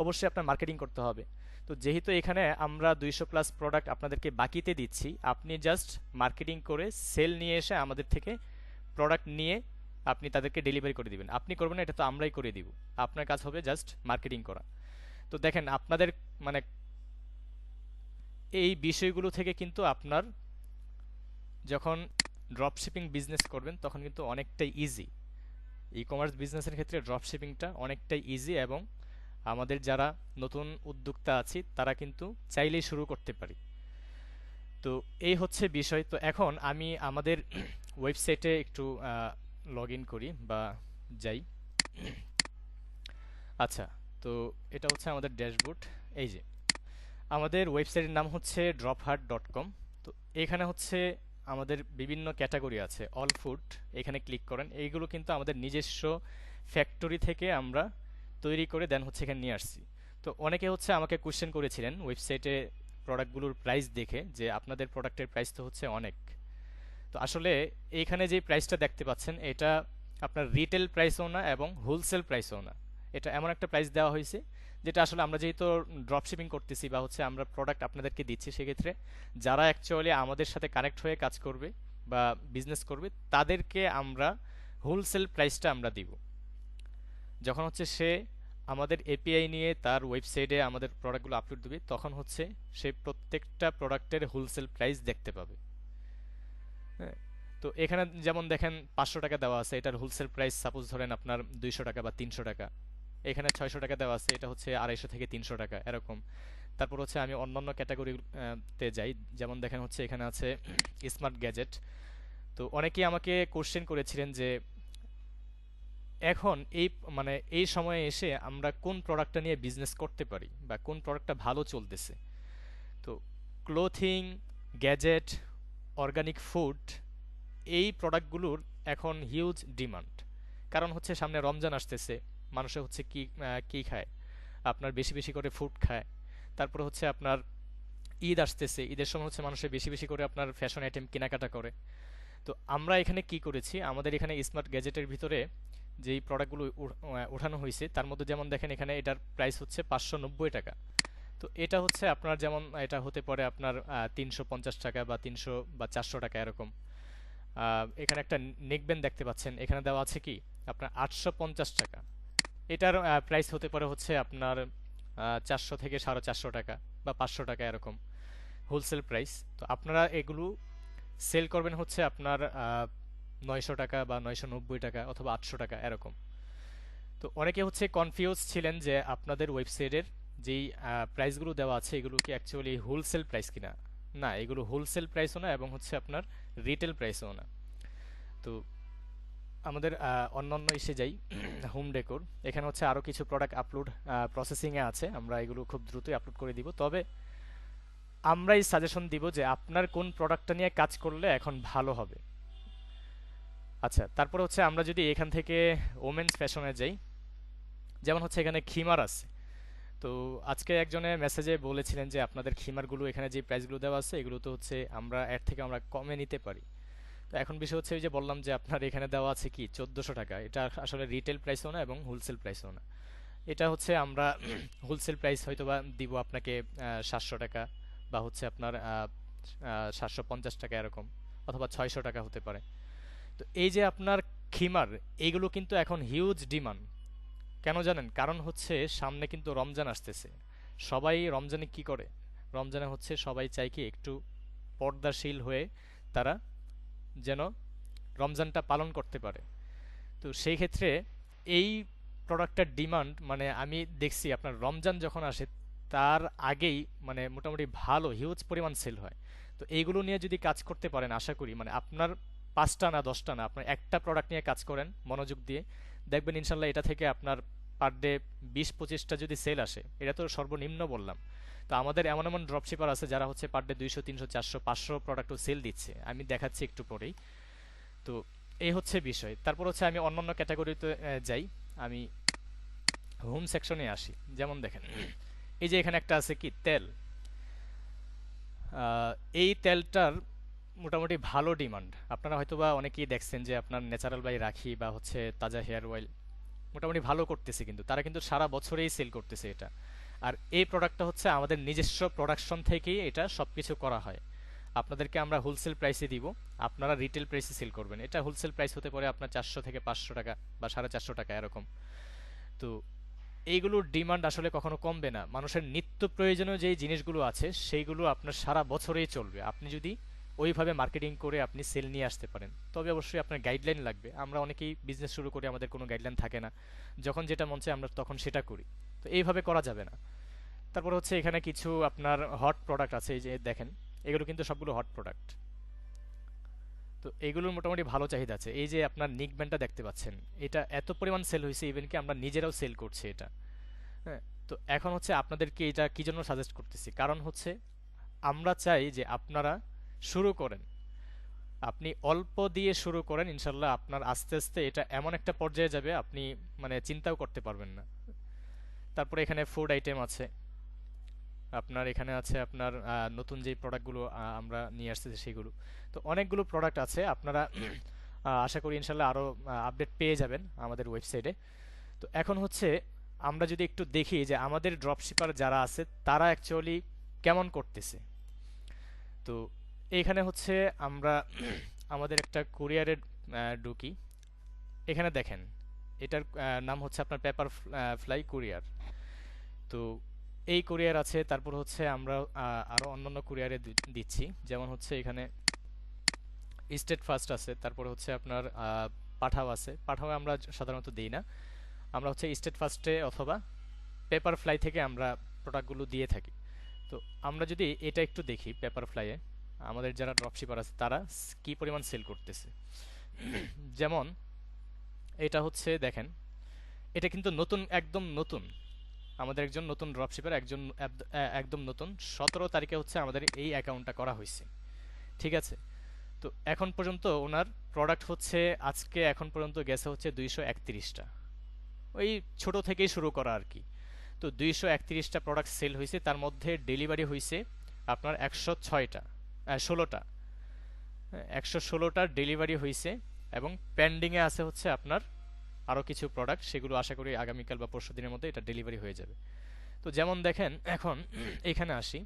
অবশ্যই আপনার মার্কেটিং করতে হবে। তো যেহেতু এখানে আমরা 200+ প্রোডাক্ট আপনাদেরকে বাকিতে দিচ্ছি, আপনি জাস্ট মার্কেটিং করে সেল নিয়ে এসে আমাদের থেকে প্রোডাক্ট নিয়ে আপনি তাদেরকে ডেলিভারি করে দিবেন। আপনি করবেন না, এটা তো আমরাই করে দিব। আপনার কাজ হবে জাস্ট মার্কেটিং করা। তো দেখেন আপনাদের মানে এই বিষয়গুলো থেকে কিন্তু আপনার যখন ড্রপ শিপিং বিজনেস করবেন তখন কিন্তু অনেকটাই ইজি। ই কমার্স বিজনেসের ক্ষেত্রে ড্রপ শিপিংটা অনেকটাই ইজি, এবং আমাদের যারা নতুন উদ্যোক্তা আছি তারা কিন্তু চাইলেই শুরু করতে পারি। তো এই হচ্ছে বিষয়। তো এখন আমি আমাদের ওয়েবসাইটে একটু লগ ইন করি বা যাই। আচ্ছা, তো এটা হচ্ছে আমাদের ড্যাশবোর্ড। এই যে আমাদের ওয়েবসাইটের নাম হচ্ছে drophart.com। তো এখানে হচ্ছে আমাদের বিভিন্ন ক্যাটাগরি আছে, অল ফুড, এখানে ক্লিক করেন। এইগুলো কিন্তু আমাদের নিজস্ব ফ্যাক্টরি থেকে আমরা তৈরি করে দেন হচ্ছে এখানে নিয়ে আসছি। তো অনেকে হচ্ছে আমাকে কোশ্চেন করেছিলেন ওয়েবসাইটে প্রোডাক্টগুলোর প্রাইস দেখে যে আপনাদের প্রোডাক্টের প্রাইস তো হচ্ছে অনেক। তো আসলে এইখানে যে প্রাইসটা দেখতে পাচ্ছেন এটা আপনার রিটেল প্রাইসও না এবং হোলসেল প্রাইসও না। এটা এমন একটা প্রাইস দেওয়া হয়েছে যেটা আসলে আমরা যেহেতু ড্রপ শিপিং করতেছি বা হচ্ছে আমরা প্রোডাক্ট আপনাদেরকে দিচ্ছি, সেক্ষেত্রে যারা অ্যাকচুয়ালি আমাদের সাথে কানেক্ট হয়ে কাজ করবে বা বিজনেস করবে তাদেরকে আমরা হোলসেল প্রাইসটা আমরা দিব। যখন হচ্ছে সে আমাদের এপিআই নিয়ে তার ওয়েবসাইটে আমাদের প্রোডাক্টগুলো আপলোড দিবে তখন হচ্ছে সে প্রত্যেকটা প্রোডাক্টের হোলসেল প্রাইস দেখতে পাবে। হ্যাঁ, তো এখানে যেমন দেখেন 500 টাকা দেওয়া আছে, এটার হোলসেল প্রাইস সাপোজ ধরেন আপনার 200 টাকা বা 300 টাকা। এখানে 600 টাকা দেওয়া আছে, এটা হচ্ছে 250 থেকে 300 টাকা এরকম। তারপর হচ্ছে আমি অন্যান্য ক্যাটাগরি তে যাই, যেমন দেখেন হচ্ছে এখানে আছে স্মার্ট গ্যাজেট। তো অনেকেই আমাকে কোশ্চেন করেছিলেন যে এখন এই মানে এই সময়ে এসে আমরা কোন প্রোডাক্টটা নিয়ে বিজনেস করতে পারি বা কোন প্রোডাক্টটা ভালো চলতেছে। তো ক্লোথিং, গ্যাজেট, অর্গানিক ফুড, এই প্রোডাক্টগুলোর এখন হিউজ ডিমান্ড। কারণ হচ্ছে সামনে রমজান আসতেছে, মানুষে হচ্ছে কি খায়, আপনার বেশি বেশি করে ফুড খায়। তারপরে হচ্ছে আপনার ঈদ আসতেছে, ঈদের সময় হচ্ছে মানুষের বেশি বেশি করে আপনার ফ্যাশন আইটেম কেনাকাটা করে। তো আমরা এখানে কি করেছি, আমাদের এখানে স্মার্ট গ্যাজেটের ভিতরে যেই প্রোডাক্টগুলো ওঠানো হয়েছে তার মধ্যে যেমন দেখেন এখানে এটার প্রাইস হচ্ছে 590 টাকা। তো এটা হচ্ছে আপনার যেমন এটা হতে পারে আপনার 350 টাকা বা 300 বা 400 টাকা এরকম। এখানে একটা নেকব্যান্ড দেখতে পাচ্ছেন, এখানে দেওয়া আছে কি আপনার 850 টাকা। এটার প্রাইস হতে পারে হচ্ছে আপনার 400 থেকে 450 টাকা বা 500 টাকা এরকম হোলসেল প্রাইস। তো আপনারা এগুলো সেল করবেন হচ্ছে আপনার 900 টাকা বা 990 টাকা অথবা 800 টাকা এরকম। তো অনেকে হচ্ছে কনফিউজ ছিলেন যে আপনাদের ওয়েবসাইটের যেই প্রাইসগুলো দেওয়া আছে এগুলো কি অ্যাকচুয়ালি হোলসেল প্রাইস কিনা। না, এগুলো হোলসেল প্রাইসও না এবং হচ্ছে আপনার রিটেল প্রাইসও না। তো আমাদের অন্যান্য এসে যাই হোম ডেকোর। এখানে হচ্ছে আরও কিছু প্রোডাক্ট আপলোড প্রসেসিংয়ে আছে, আমরা এগুলো খুব দ্রুতই আপলোড করে দিব। তবে আমরাই সাজেশন দিব যে আপনার কোন প্রোডাক্টটা নিয়ে কাজ করলে এখন ভালো হবে। আচ্ছা, তারপরে হচ্ছে আমরা যদি এখান থেকে ওমেন্স ফ্যাশনে যাই, যেমন হচ্ছে এখানে খিমার আছে। তো আজকে একজনে মেসেজে বলেছিলেন যে আপনাদের খিমারগুলো এখানে যে প্রাইসগুলো দেওয়া আছে এগুলো তো হচ্ছে আমরা এর থেকে আমরা কমে নিতে পারি। তো এখন বিষয় হচ্ছে ওই যে বললাম যে আপনার এখানে দেওয়া আছে কি 1400 টাকা, এটা আসলে রিটেল প্রাইসও না এবং হোলসেল প্রাইসও না। এটা হচ্ছে আমরা হোলসেল প্রাইস হয়তো বা দিব আপনাকে 700 টাকা বা হচ্ছে আপনার 750 টাকা এরকম, অথবা 600 টাকা হতে পারে। তো এই যে আপনার খিমার, এইগুলো কিন্তু এখন হিউজ ডিমান্ড। কেন জানেন? কারণ হচ্ছে সামনে কিন্তু রমজান আসতেছে। সবাই রমজানে কি করে, রমজানে হচ্ছে সবাই চায় কি একটু পর্দাশীল হয়ে তারা যেন রমজানটা পালন করতে পারে। তো সেই ক্ষেত্রে এই প্রোডাক্টটার ডিমান্ড মানে আমি দেখছি আপনার রমজান যখন আসে তার আগেই মানে মোটামুটি ভালো হিউজ পরিমাণ সেল হয়। তো এইগুলো নিয়ে যদি কাজ করতে পারেন আশা করি মানে আপনার 5টা না 10টা না, আপনার একটা প্রোডাক্ট নিয়ে কাজ করেন মনোযোগ দিয়ে, দেখবেন ইনশাল্লাহ এটা থেকে আপনার পার ডে 20-25টা যদি সেল আসে, এটা তো সর্বনিম্ন বললাম। তো আমাদের এমন এমন ড্রপশিপার আছে যারা হচ্ছে পার ডে 200, 300, 400, 500 প্রোডাক্টও সেল দিচ্ছে, আমি দেখাচ্ছি একটু পরেই। তো এই হচ্ছে বিষয়। তারপর হচ্ছে আমি অন্যান্য ক্যাটাগরিতে যাই। আমি হোম সেকশনে আসি, যেমন দেখেন এই যে এখানে একটা আছে কি তেল। আহ, এই তেলটার মোটামুটি ভালো ডিমান্ড। আপনারা হয়তোবা অনেকেই দেখছেন যে আপনার ন্যাচারাল বাই রাখি বা হচ্ছে তাজা হেয়ার অয়েল মোটামুটি ভালো করতেছে, কিন্তু তারা কিন্তু সারা বছরেই সেল করতেছে এটা। আর এই প্রোডাক্টটা হচ্ছে আমাদের নিজস্ব প্রোডাকশন থেকেই এটা সবকিছু করা হয়। আপনাদেরকে আমরা হোলসেল প্রাইসে দিব, আপনারা রিটেল প্রাইসে সেল করবেন। এটা হোলসেল প্রাইস হতে পারে আপনার 400 থেকে 500 টাকা বা 450 টাকা এরকম। তো এইগুলোর ডিমান্ড আসলে কখনো কমবে না। মানুষের নিত্য প্রয়োজনীয় যেই জিনিসগুলো আছে সেইগুলো আপনার সারা বছরেই চলবে, আপনি যদি ওইভাবে মার্কেটিং করে আপনি সেল নিয়ে আসতে পারেন। তবে অবশ্যই আপনার গাইডলাইন লাগবে। আমরা অনেকেই বিজনেস শুরু করি, আমাদের কোনো গাইডলাইন থাকে না, যখন যেটা মন চায় আমরা তখন সেটা করি। তো এইভাবে করা যাবে না। তারপর হচ্ছে এখানে কিছু আপনার হট প্রোডাক্ট আছে, এই যে দেখেন, এগুলো কিন্তু সবগুলো হট প্রোডাক্ট। তো এগুলোর মোটামুটি ভালো চাহিদা আছে। এই যে আপনার নিক ব্যান্ডটা দেখতে পাচ্ছেন, এটা এত পরিমাণ সেল হয়েছে, ইভেন কি আমরা নিজেরাও সেল করছি এটা। হ্যাঁ। তো এখন হচ্ছে আপনাদেরকে এটা কি জন্য সাজেস্ট করতেছি, কারণ হচ্ছে আমরা চাই যে আপনারা শুরু করেন, আপনি অল্প দিয়ে শুরু করেন, ইনশাল্লাহ আপনার আস্তে আস্তে এটা এমন একটা পর্যায়ে যাবে আপনি মানে চিন্তাও করতে পারবেন না। তারপরে এখানে ফুড আইটেম আছে, আপনার এখানে আছে আপনার নতুন যে প্রোডাক্টগুলো আমরা নিয়ে আসতেছি সেগুলো। তো অনেকগুলো প্রোডাক্ট আছে, আপনারা আশা করি ইনশাল্লাহ আরও আপডেট পেয়ে যাবেন আমাদের ওয়েবসাইটে। তো এখন হচ্ছে আমরা যদি একটু দেখি যে আমাদের ড্রপশিপার যারা আছে তারা অ্যাকচুয়ালি কেমন করতেছে। তো এইখানে হচ্ছে আমরা আমাদের একটা কুরিয়ারে ঢুকি। এখানে দেখেন, এটার নাম হচ্ছে আপনার পেপার ফ্লাই কুরিয়ার। তো এই কুরিয়ার আছে, তারপর হচ্ছে আমরা আরও অন্যান্য কুরিয়ারে দিচ্ছি, যেমন হচ্ছে এখানে স্টেট ফার্স্ট আছে, তারপর হচ্ছে আপনার পাঠাও আছে। পাঠাও আমরা সাধারণত দিই না, আমরা হচ্ছে স্টেট ফার্স্টে অথবা পেপার ফ্লাই থেকে আমরা প্রোডাক্টগুলো দিয়ে থাকি। তো আমরা যদি এটা একটু দেখি, পেপার ফ্লাইয়ে আমাদের যারা ড্রপশিপার আছে তারা কি পরিমাণ সেল করতেছে। যেমন এটা হচ্ছে দেখেন, এটা কিন্তু নতুন, একদম নতুন, আমাদের একজন নতুন ড্রপশিপার, একজন একদম নতুন 17 তারিখে হচ্ছে আমাদের এই অ্যাকাউন্টটা করা হয়েছে। ঠিক আছে। তো এখন পর্যন্ত ওনার প্রোডাক্ট হচ্ছে আজকে এখন পর্যন্ত গেছে হচ্ছে 231টা, ওই ছোট থেকেই শুরু করা আর কি। তো 231টা প্রোডাক্ট সেল হয়েছে, তার মধ্যে ডেলিভারি হয়েছে আপনার 106টা, 16টা, 116টা ডেলিভারি হয়েছে, এবং পেন্ডিংয়ে আছে হচ্ছে আপনার আরও কিছু প্রোডাক্ট, সেগুলো আশা করি আগামীকাল বা পরশু দিনের মধ্যে এটা ডেলিভারি হয়ে যাবে। তো যেমন দেখেন, এখন এখানে আসি,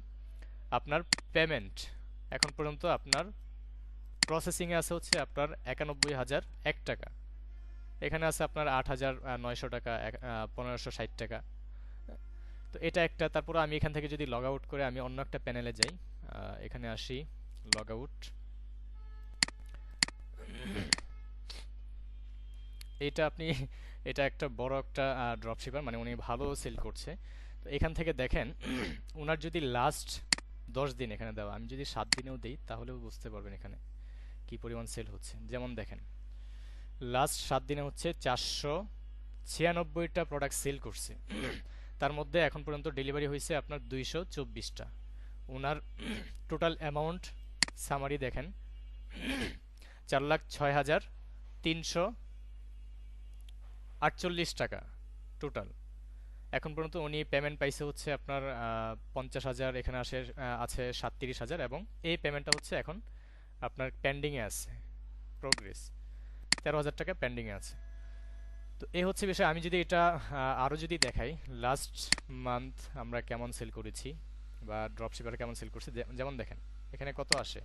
আপনার পেমেন্ট এখন পর্যন্ত আপনার প্রসেসিংয়ে আছে হচ্ছে আপনার 91,001 টাকা, এখানে আছে আপনার 8,900 টাকা, 1,560 টাকা। তো এটা একটা। তারপর আমি এখান থেকে যদি লগ আউট করে আমি অন্য একটা প্যানেলে যাই, এখানে আসি, লগ আউট, এটা আপনি এটা একটা বড় একটা ড্রপশিপার, মানে উনি ভালো সেল করছে। তো এখান থেকে দেখেন ওনার যদি লাস্ট 10 দিন এখানে দেওয়া, আমি যদি 7 দিনেও দিই তাহলেও বুঝতে পারবেন এখানে কি পরিমাণ সেল হচ্ছে। যেমন দেখেন, লাস্ট 7 দিনে হচ্ছে 496টা প্রোডাক্ট সেল করছে, তার মধ্যে এখন পর্যন্ত ডেলিভারি হয়েছে আপনার 224টা। ওনার টোটাল অ্যামাউন্ট সামারি দেখেন, 4,06,348 টাকা টোটাল। এখন পর্যন্ত উনি পেমেন্ট পাইছে হচ্ছে আপনার 50,000, এখানে আছে 37,000, এবং এই পেমেন্টটা হচ্ছে এখন আপনার পেন্ডিংয়ে আছে, প্রোগ্রেস 13,000 টাকা পেন্ডিংয়ে আছে। তো এই হচ্ছে বিষয়। আমি যদি এটা আরও যদি দেখাই, লাস্ট মান্থ আমরা কেমন সেল করেছি বা ড্রপশিপার কেমন সেল করছে, যেমন দেখেন এখানে কত আসে।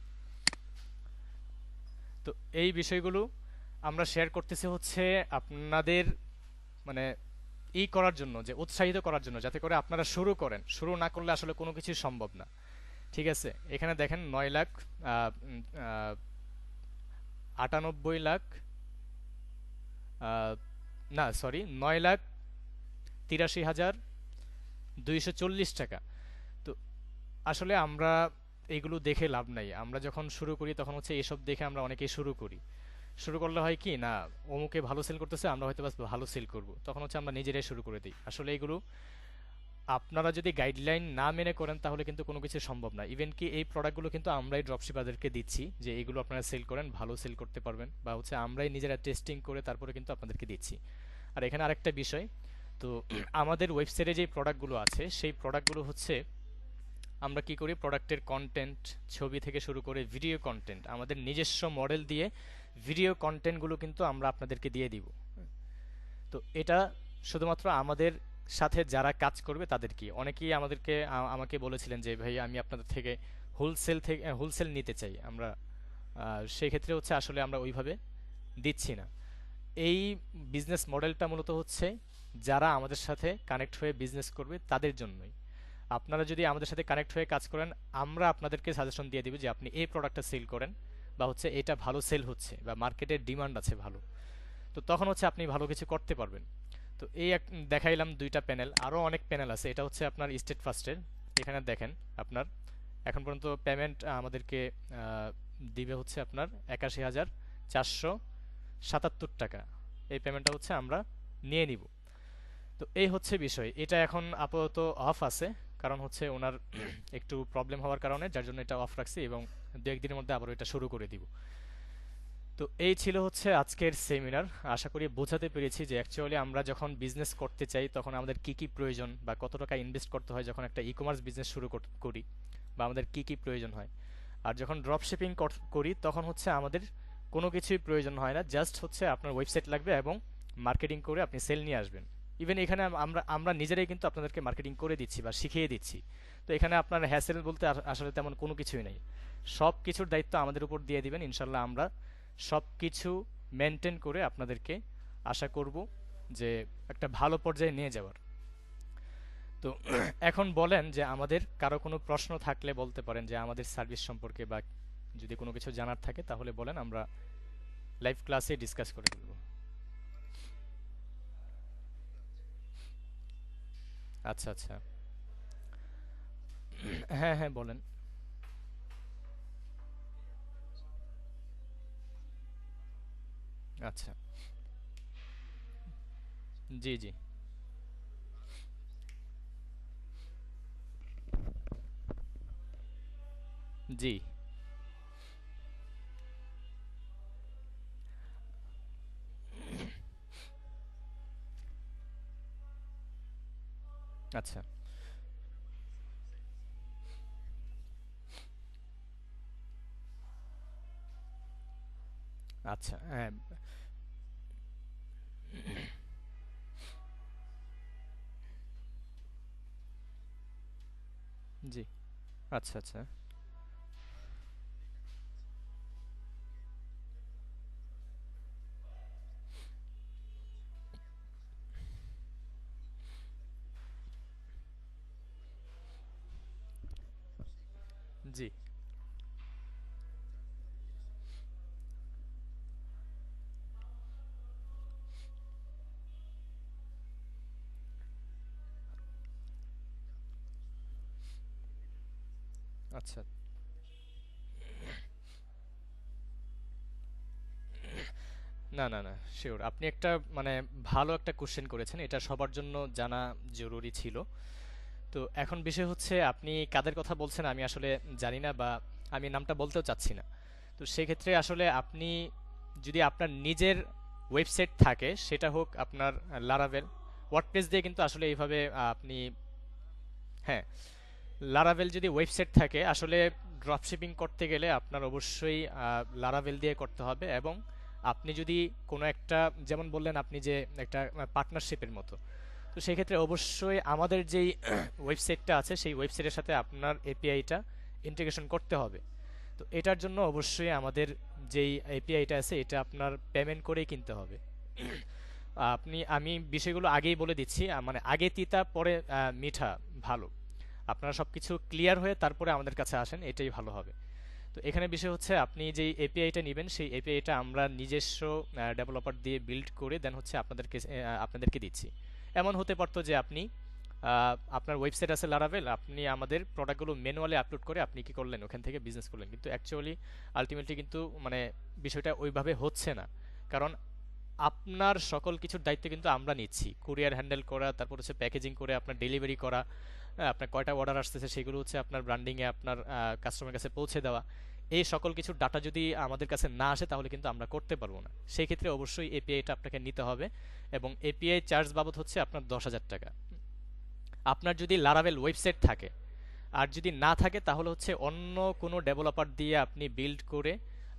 তো এই বিষয়গুলো আমরা শেয়ার করতেছি হচ্ছে আপনাদের মানে করার জন্য, যে উৎসাহিত করার জন্য, যাতে করে আপনারা শুরু করেন। শুরু না করলে আসলে কোনো কিছুই সম্ভব না। ঠিক আছে। এখানে দেখেন 9,98,00,000, না সরি, 9,83,240 টাকা। তো আসলে আমরা এগুলো দেখে লাভ নাই। আমরা যখন শুরু করি তখন হচ্ছে এসব দেখে আমরা অনেকেই শুরু করি। শুরু করলে হয় কি না, অমুকে ভালো সেল করতেছে, আমরা হয়তো বাস ভালো সেল করব, তখন হচ্ছে আমরা নিজেরাই শুরু করে দিই। আসলে এগুলো আপনারা যদি গাইডলাইন না মেনে করেন তাহলে কিন্তু কোনো কিছু সম্ভব না। ইভেন কি এই প্রোডাক্টগুলো কিন্তু আমরাই ড্রপশিপারদেরকে দিচ্ছি, যে এগুলো আপনারা সেল করেন, ভালো সেল করতে পারবেন, বা হচ্ছে আমরাই নিজেরা টেস্টিং করে তারপরে কিন্তু আপনাদেরকে দিচ্ছি। আর এখানে আরেকটা বিষয়, তো আমাদের ওয়েবসাইটে যে প্রোডাক্টগুলো আছে সেই প্রোডাক্টগুলো হচ্ছে আমরা কি করি, প্রোডাক্টের কন্টেন্ট, ছবি থেকে শুরু করে ভিডিও কন্টেন্ট, আমাদের নিজস্ব মডেল দিয়ে ভিডিও কন্টেন্টগুলো কিন্তু আমরা আপনাদেরকে দিয়ে দিব। তো এটা শুধুমাত্র আমাদের সাথে যারা কাজ করবে তাদেরকে। অনেকেই আমাকে বলেছিলেন যে ভাই আমি আপনাদের থেকে হোলসেল নিতে চাই আমরা, সেই ক্ষেত্রে হচ্ছে আসলে আমরা ওইভাবে দিচ্ছি না। এই বিজনেস মডেলটা মূলত হচ্ছে যারা আমাদের সাথে কানেক্ট হয়ে বিজনেস করবে তাদের জন্যই। আপনারা যদি আমাদের সাথে কানেক্ট হয়ে কাজ করেন, আমরা আপনাদেরকে সাজেশন দিয়ে দিব যে আপনি এই প্রোডাক্টটা সেল করেন, বা হচ্ছে এটা ভালো সেল হচ্ছে বা মার্কেটের ডিমান্ড আছে ভালো। তো তখন হচ্ছে আপনি ভালো কিছু করতে পারবেন। তো এই দেখাইলাম দুইটা প্যানেল, আরও অনেক প্যানেল আছে। এটা হচ্ছে আপনার স্টেট ফার্স্টের। এখানে দেখেন আপনার এখন পর্যন্ত পেমেন্ট আমাদেরকে দিবে হচ্ছে আপনার 81,477 টাকা। এই পেমেন্টটা হচ্ছে আমরা নিয়ে নিব। তো এই হচ্ছে বিষয়। এটা এখন আপাতত অফ আছে, কারণ হচ্ছে ওনার একটু প্রবলেম হওয়ার কারণে, যার জন্য এটা অফ রাখছি, এবং দু একদিনের মধ্যে আবার এটা শুরু করে দিব। তো এই ছিল হচ্ছে আজকের সেমিনার। আশা করি বোঝাতে পেরেছি যে অ্যাকচুয়ালি আমরা যখন বিজনেস করতে চাই তখন আমাদের কি কি প্রয়োজন বা কত টাকা ইনভেস্ট করতে হয় যখন একটা ই কমার্স বিজনেস শুরু করি, বা আমাদের কি কি প্রয়োজন হয়। আর যখন ড্রপ শিপিং করি তখন হচ্ছে আমাদের কোনো কিছুই প্রয়োজন হয় না, জাস্ট হচ্ছে আপনার ওয়েবসাইট লাগবে এবং মার্কেটিং করে আপনি সেল নিয়ে আসবেন। ইভেন এখানে আমরা আমরা নিজেরাই কিন্তু আপনাদেরকে মার্কেটিং করে দিচ্ছি বা শিখিয়ে দিচ্ছি। তো এখানে আপনার হ্যাসেল বলতে আসলে তেমন কোনো কিছুই নেই। সব কিছুর দায়িত্ব আমাদের উপর দিয়ে দিবেন, ইনশাল্লাহ আমরা সব কিছু মেনটেন করে আপনাদেরকে আশা করব যে একটা ভালো পর্যায়ে নিয়ে যাওয়ার। তো এখন বলেন যে আমাদের কারো কোনো প্রশ্ন থাকলে বলতে পারেন, যে আমাদের সার্ভিস সম্পর্কে বা যদি কোনো কিছু জানার থাকে তাহলে বলেন, আমরা লাইভ ক্লাসে ডিসকাস করে ফেলব। আচ্ছা আচ্ছা। হ্যাঁ হ্যাঁ বলেন। আচ্ছা। জি জি। জি। আচ্ছা আচ্ছা। হ্যাঁ। জি। আচ্ছা আচ্ছা। জি। আচ্ছা। না না না, শিওর। আপনি একটা মানে ভালো একটা কোশ্চেন করেছেন, এটা সবার জন্য জানা জরুরি ছিল। তো এখন বিষয় হচ্ছে আপনি কাদের কথা বলছেন আমি আসলে জানি না, বা আমি নামটা বলতেও চাচ্ছি না। তো সেক্ষেত্রে আসলে আপনি যদি আপনার নিজের ওয়েবসাইট থাকে, সেটা হোক আপনার লারাভেল, ওয়ার্ডপ্রেস দিয়ে কিন্তু আসলে এইভাবে আপনি, হ্যাঁ, লারাভেল যদি ওয়েবসাইট থাকে, আসলে ড্রপশিপিং করতে গেলে আপনার অবশ্যই লারাভেল দিয়ে করতে হবে। এবং আপনি যদি কোনো একটা, যেমন বললেন আপনি যে একটা পার্টনারশিপের মতো, তো সেই ক্ষেত্রে অবশ্যই আমাদের যেই ওয়েবসাইটটা আছে সেই ওয়েবসাইটের সাথে আপনার এপিআইটা ইন্টিগ্রেশন করতে হবে। তো এটার জন্য অবশ্যই আমাদের যেই এপিআইটা আছে এটা আপনার পেমেন্ট করেই কিনতে হবে। আমি বিষয়গুলো আগেই বলে দিচ্ছি, মানে আগে তিতা পরে মিঠা ভালো। আপনারা সবকিছু ক্লিয়ার হয়ে তারপরে আমাদের কাছে আসেন, এটাই ভালো হবে। তো এখানে বিষয় হচ্ছে আপনি যেই এপিআইটা নেবেন সেই এপিআইটা আমরা নিজস্ব ডেভেলপার দিয়ে বিল্ড করে দেন হচ্ছে আপনাদেরকে দিচ্ছি। এমন হতে পারতো যে আপনি আপনার ওয়েবসাইট আছে লারাভেল, আপনি আমাদের প্রোডাক্টগুলো ম্যানুয়ালি আপলোড করে আপনি কি করলেন, ওখান থেকে বিজনেস করলেন, কিন্তু অ্যাকচুয়ালি আলটিমেটলি কিন্তু মানে বিষয়টা ওইভাবে হচ্ছে না। কারণ আপনার সকল কিছুর দায়িত্ব কিন্তু আমরা নিচ্ছি, কুরিয়ার হ্যান্ডেল করা, তারপর হচ্ছে প্যাকেজিং করে আপনার ডেলিভারি করা, আপনার কয়টা অর্ডার আসতেছে সেগুলো হচ্ছে আপনার ব্র্যান্ডিংয়ে আপনার কাস্টমারের কাছে পৌঁছে দেওয়া। এই সকল কিছুর ডাটা যদি আমাদের কাছে না আসে তাহলে কিন্তু আমরা করতে পারবো না। সেই ক্ষেত্রে অবশ্যই এপিআইটা আপনাকে নিতে হবে, এবং এপিআই চার্জ বাবদ হচ্ছে আপনার 10,000 টাকা। আপনার যদি লারাভেল ওয়েবসাইট থাকে, আর যদি না থাকে তাহলে হচ্ছে অন্য কোনো ডেভেলপার দিয়ে আপনি বিল্ড করে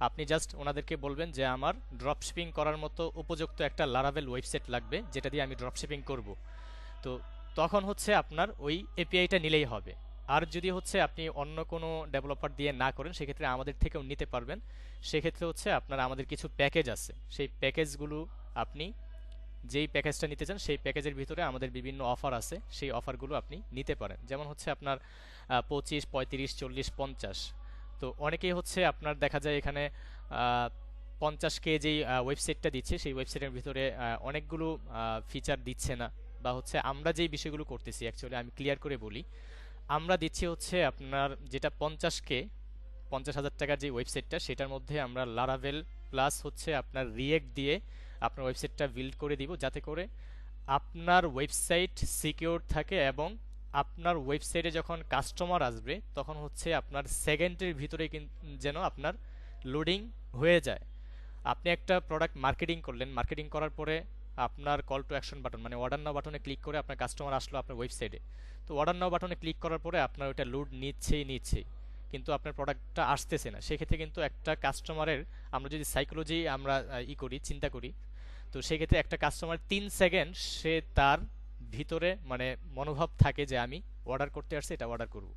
আপনি জাস্ট ওনাদেরকে বলবেন যে আমার ড্রপশিপিং করার মতো উপযুক্ত একটা লারাভেল ওয়েবসাইট লাগবে যেটা দিয়ে আমি ড্রপশিপিং করব। তো তখন হচ্ছে আপনার ওই এপিআইটা নিলেই হবে। আর যদি হচ্ছে আপনি অন্য কোনো ডেভেলপার দিয়ে না করেন সেক্ষেত্রে আমাদের থেকেও নিতে পারবেন। সেক্ষেত্রে হচ্ছে আপনার আমাদের কিছু প্যাকেজ আছে, সেই প্যাকেজগুলো আপনি যেই প্যাকেজটা নিতে চান সেই প্যাকেজের ভিতরে আমাদের বিভিন্ন অফার আছে, সেই অফারগুলো আপনি নিতে পারেন। যেমন হচ্ছে আপনার 25, 35, 40, 50। তো অনেকেই হচ্ছে আপনার দেখা যায় এখানে 50K যেই ওয়েবসাইটটা দিচ্ছে সেই ওয়েবসাইটের ভিতরে অনেকগুলো ফিচার দিচ্ছে না, বা হচ্ছে আমরা যেই বিষয়গুলো করতেছি অ্যাকচুয়ালি আমি ক্লিয়ার করে বলি, আমরা দিচ্ছি হচ্ছে আপনার যেটা 50K, 50,000 টাকার যে ওয়েবসাইটটা সেটার মধ্যে আমরা লারাভেল প্লাস হচ্ছে আপনার রিয়েক্ট দিয়ে আপনার ওয়েবসাইটটা বিল্ড করে দিব, যাতে করে আপনার ওয়েবসাইট সিকিউর থাকে এবং আপনার ওয়েবসাইটে যখন কাস্টমার আসবে তখন হচ্ছে আপনার সেকেন্ডের ভিতরে যেন আপনার লোডিং হয়ে যায়। আপনি একটা প্রোডাক্ট মার্কেটিং করলেন, মার্কেটিং করার পরে আপনার কল টু অ্যাকশন বাটন মানে অর্ডার নাও বাটনে ক্লিক করে আপনার কাস্টমার আসলো আপনার ওয়েবসাইটে। তো অর্ডার নাও বাটনে ক্লিক করার পরে আপনার ওইটা লোড নিচ্ছেই, কিন্তু আপনার প্রোডাক্টটা আসতেছে না। সেক্ষেত্রে কিন্তু একটা কাস্টমারের, আমরা যদি সাইকোলজি আমরা চিন্তা করি, তো সেক্ষেত্রে একটা কাস্টমার 3 সেকেন্ড সে তার ভিতরে মানে মনোভাব থাকে যে আমি অর্ডার করতে আসছি, এটা অর্ডার করব।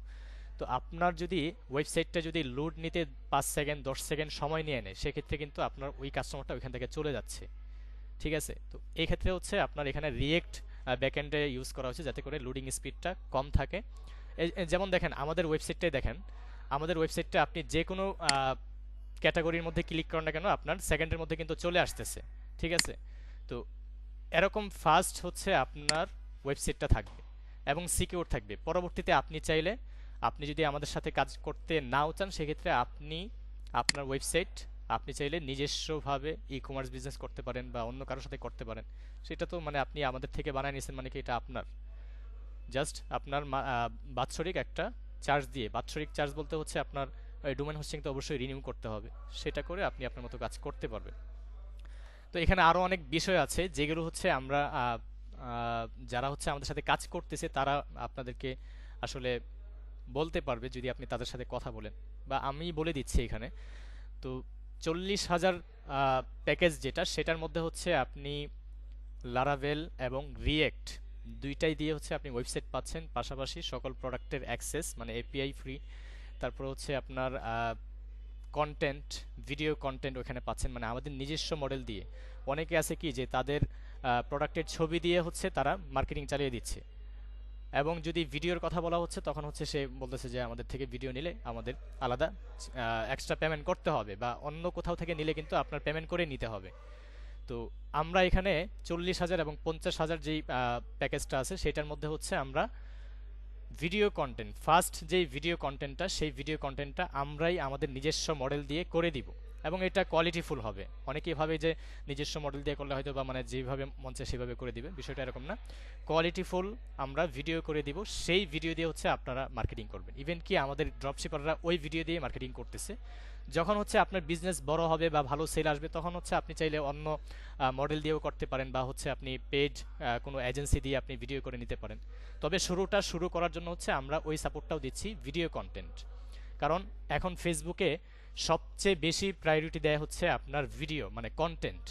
তো আপনার যদি ওয়েবসাইটটা যদি লোড নিতে 5 সেকেন্ড 10 সেকেন্ড সময় নিয়ে নেয়, সেক্ষেত্রে কিন্তু আপনার ওই কাস্টমারটা ওইখান থেকে চলে যাচ্ছে। ঠিক আছে, তো এই ক্ষেত্রে হচ্ছে আপনার এখানে রিয়েক্ট ব্যাকএন্ডে ইউজ করা হচ্ছে যাতে করে লোডিং স্পিডটা কম থাকে। যেমন দেখেন আমাদের ওয়েবসাইটটাই দেখেন, আমাদের ওয়েবসাইটটা আপনি যে কোনো ক্যাটাগরির মধ্যে ক্লিক করেন না কেন আপনার সেকেন্ডের মধ্যে কিন্তু চলে আসতেছে। ঠিক আছে, তো এরকম ফাস্ট হচ্ছে আপনার ওয়েবসাইটটা থাকবে এবং সিকিউর থাকবে। পরবর্তীতে আপনি চাইলে, আপনি যদি আমাদের সাথে কাজ করতে নাও চান, সেক্ষেত্রে আপনি আপনার ওয়েবসাইট আপনি চাইলে নিজস্বভাবে ই কমার্স বিজনেস করতে পারেন বা অন্য কারোর সাথে করতে পারেন। সেটা তো মানে আপনি আমাদের থেকে বানিয়ে নিয়েছেন মানে কি এটা আপনার, জাস্ট আপনার বাৎসরিক একটা চার্জ দিয়ে, বাৎসরিক চার্জ বলতে হচ্ছে আপনার ডোমেন হোস্টিং তো অবশ্যই রিনিউ করতে হবে, সেটা করে আপনি আপনার মতো কাজ করতে পারবেন। তো এখানে আরো অনেক বিষয় আছে যেগুলো হচ্ছে আমরা যারা হচ্ছে আমাদের সাথে কাজ করতেছে তারা আপনাদেরকে আসলে বলতে পারবে যদি আপনি তাদের সাথে কথা বলেন, বা আমি বলে দিচ্ছি এখানে। তো 40,000 প্যাকেজ যেটা, সেটার মধ্যে হচ্ছে আপনি লারাভেল এবং রিয়েক্ট দুইটাই দিয়ে হচ্ছে আপনি ওয়েবসাইট পাচ্ছেন, পাশাপাশি সকল প্রোডাক্টের অ্যাক্সেস মানে এপিআই ফ্রি। তারপর হচ্ছে আপনার কন্টেন্ট, ভিডিও কন্টেন্ট ওখানে পাচ্ছেন, মানে আমাদের নিজস্ব মডেল দিয়ে। অনেকে আছে কি যে তাদের প্রোডাক্টের ছবি দিয়ে হচ্ছে তারা মার্কেটিং চালিয়ে দিচ্ছে, এবং যদি ভিডিওর কথা বলা হচ্ছে তখন হচ্ছে সে বলতেছে যে আমাদের থেকে ভিডিও নিলে আমাদের আলাদা এক্সট্রা পেমেন্ট করতে হবে, বা অন্য কোথাও থেকে নিলে কিন্তু আপনার পেমেন্ট করে নিতে হবে। তো আমরা এখানে 40,000 এবং 50,000 যেই প্যাকেজটা আছে সেটার মধ্যে হচ্ছে আমরা ভিডিও কন্টেন্ট, ফার্স্ট যেই ভিডিও কন্টেন্টটা সেই ভিডিও কন্টেন্টটা আমরাই আমাদের নিজস্ব মডেল দিয়ে করে দিব, এবং এটা কোয়ালিটিফুল হবে। অনেকেই ভাবে যে নিজস্ব মডেল দিয়ে করলে হয়তো বা মানে যেভাবে মন চায় সেভাবে করে দিবে, বিষয়টা এরকম না। কোয়ালিটিফুল আমরা ভিডিও করে দিব, সেই ভিডিও দিয়ে হচ্ছে আপনারা মার্কেটিং করবেন। ইভেন কি আমাদের ড্রপশিপাররা ওই ভিডিও দিয়ে মার্কেটিং করতেছে। যখন হচ্ছে আপনার বিজনেস বড় হবে বা ভালো সেল আসবে তখন হচ্ছে আপনি চাইলে অন্য মডেল দিয়েও করতে পারেন, বা হচ্ছে আপনি পেড কোনো এজেন্সি দিয়ে আপনি ভিডিও করে নিতে পারেন। তবে শুরু করার জন্য হচ্ছে আমরা ওই সাপোর্টটাও দিচ্ছি, ভিডিও কন্টেন্ট। কারণ এখন ফেসবুকে সবচেয়ে বেশি প্রায়োরিটি দেয়া হচ্ছে আপনার ভিডিও মানে কন্টেন্ট।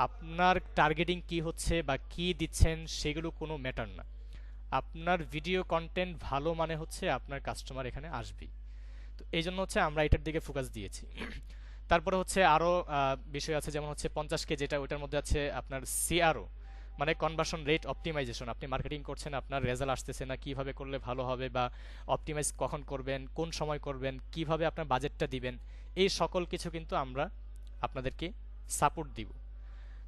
আপনার টার্গেটিং কি হচ্ছে বা কি দিচ্ছেন সেগুলো কোনো ম্যাটার না, আপনার ভিডিও কন্টেন্ট ভালো মানে হচ্ছে আপনার কাস্টমার এখানে আসবেই। তো এই জন্য হচ্ছে আমরা এটার দিকে ফোকাস দিয়েছি। তারপরে হচ্ছে আরও বিষয় আছে, যেমন হচ্ছে 50K যেটা, ওইটার মধ্যে আছে আপনার সিআরও মানে কনভার্সন রেট অপটিমাইজেশন। আপনি মার্কেটিং করছেন, আপনার রেজাল্ট আসতেছে না, কিভাবে করলে ভালো হবে, বা অপটিমাইজ কখন করবেন, কোন সময় করবেন, কিভাবে আপনার বাজেটটা দিবেন, এই সকল কিছু কিন্তু আমরা আপনাদেরকে সাপোর্ট দিব।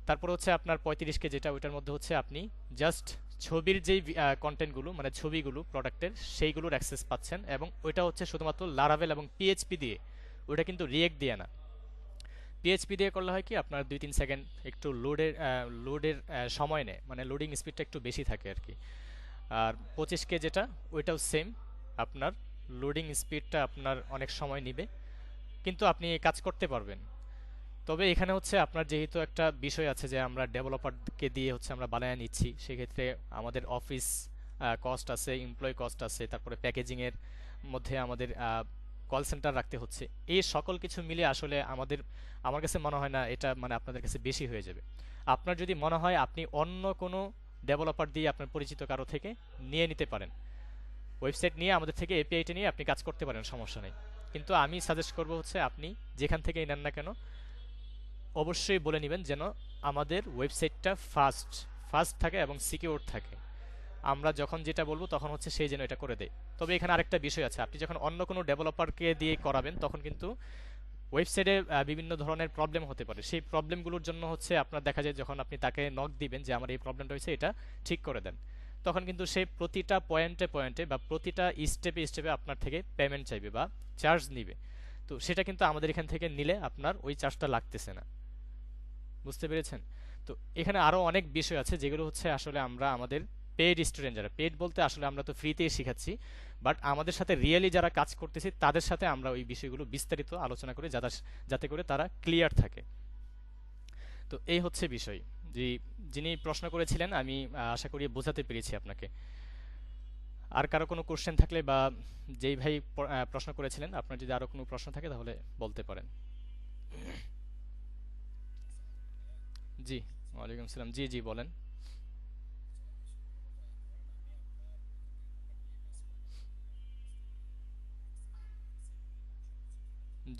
তারপর হচ্ছে আপনার 35K যেটা, ওইটার মধ্যে হচ্ছে আপনি জাস্ট ছবির যেই কন্টেন্টগুলো মানে ছবিগুলো প্রোডাক্টের সেইগুলোর অ্যাক্সেস পাচ্ছেন, এবং ওইটা হচ্ছে শুধুমাত্র লারাভেল এবং পিএইচপি দিয়ে, ওইটা কিন্তু রিয়েক্ট দিয়ে না। পিএইচপি দিয়ে করলে হয় কি আপনার 2-3 সেকেন্ড একটু লোডের সময় নেয়, মানে লোডিং স্পিডটা একটু বেশি থাকে আর কি। আর 25K যেটা, ওইটাও সেম, আপনার লোডিং স্পিডটা আপনার অনেক সময় নেবে, কিন্তু আপনি কাজ করতে পারবেন। তবে এখানে হচ্ছে আপনার যেহেতু একটা বিষয় আছে যে আমরা ডেভেলপারকে দিয়ে হচ্ছে আমরা বানায় নিচ্ছি, সেক্ষেত্রে আমাদের অফিস কস্ট আছে, এমপ্লয় কস্ট আছে, তারপরে প্যাকেজিংয়ের মধ্যে আমাদের কল সেন্টার রাখতে হচ্ছে। এই সকল কিছু মিলে আসলে আমার কাছে মনে হয় না এটা মানে আপনাদের কাছে বেশি হয়ে যাবে। আপনার যদি মনে হয় আপনি অন্য কোনো ডেভেলপার দিয়ে আপনার পরিচিত কারো থেকে নিয়ে নিতে পারেন, ওয়েবসাইট নিয়ে আমাদের থেকে এপিআইটা নিয়ে আপনি কাজ করতে পারেন, সমস্যা নেই। কিন্তু আমি সাজেস্ট করব হচ্ছে আপনি যেখান থেকেই নেন না কেন অবশ্যই বলে নেবেন যেন আমাদের ওয়েবসাইটটা ফাস্ট ফাস্ট থাকে এবং সিকিউর থাকে। আমরা যখন যেটা বলবো তখন হচ্ছে সেই যেন এটা করে দেয়। তবে এখানে আরেকটা বিষয় আছে, আপনি যখন অন্য কোনো ডেভেলপারকে দিয়ে করাবেন তখন কিন্তু ওয়েবসাইটে বিভিন্ন ধরনের প্রবলেম হতে পারে। সেই প্রবলেমগুলোর জন্য হচ্ছে আপনার দেখা যায় যখন আপনি তাকে নক দিবেন যে আমার এই প্রবলেমটা হয়েছে, এটা ঠিক করে দেন, তখন কিন্তু সে প্রতিটা পয়েন্টে পয়েন্টে বা প্রতিটা স্টেপে স্টেপে আপনার থেকে পেমেন্ট চাইবে বা চার্জ নিবে। তো সেটা কিন্তু আমাদের এখান থেকে নিলে আপনার ওই চার্জটা লাগতেছে না। বুঝতে পেরেছেন? তো এখানে আরও অনেক বিষয় আছে যেগুলো হচ্ছে আসলে আমরা আমাদের পেইড স্টুডেন্ট, যারা পেইড বলতে আসলে আমরা তো ফ্রিতেই শেখাচ্ছি, বাট আমাদের সাথে রিয়েলি যারা কাজ করতেছি তাদের সাথে আমরা ওই বিষয়গুলো বিস্তারিত আলোচনা করি যাতে করে তারা ক্লিয়ার থাকে। তো এই হচ্ছে বিষয়। যে যিনি প্রশ্ন করেছিলেন আমি আশা করি বোঝাতে পেরেছি আপনাকে। আর কারো কোনো কোশ্চেন থাকলে বা যেই ভাই প্রশ্ন করেছিলেন আপনার যদি আরো কোনো প্রশ্ন থাকে তাহলে বলতে পারেন। জি, ওয়ালাইকুম সালাম। জি জি বলেন।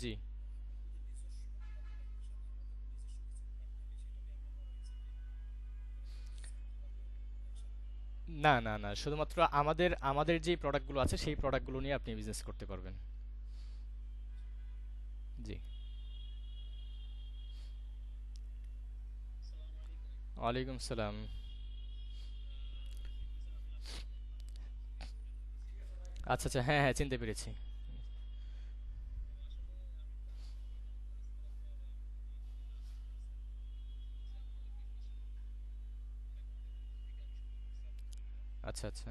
জি, না না না, শুধুমাত্র আমাদের আমাদের যে প্রোডাক্টগুলো আছে সেই প্রোডাক্টগুলো নিয়ে আপনি বিজনেস করতে পারবেন। জি, ওয়ালাইকুম সালাম। আচ্ছা আচ্ছা, হ্যাঁ হ্যাঁ, চিনতে পেরেছি। আচ্ছা আচ্ছা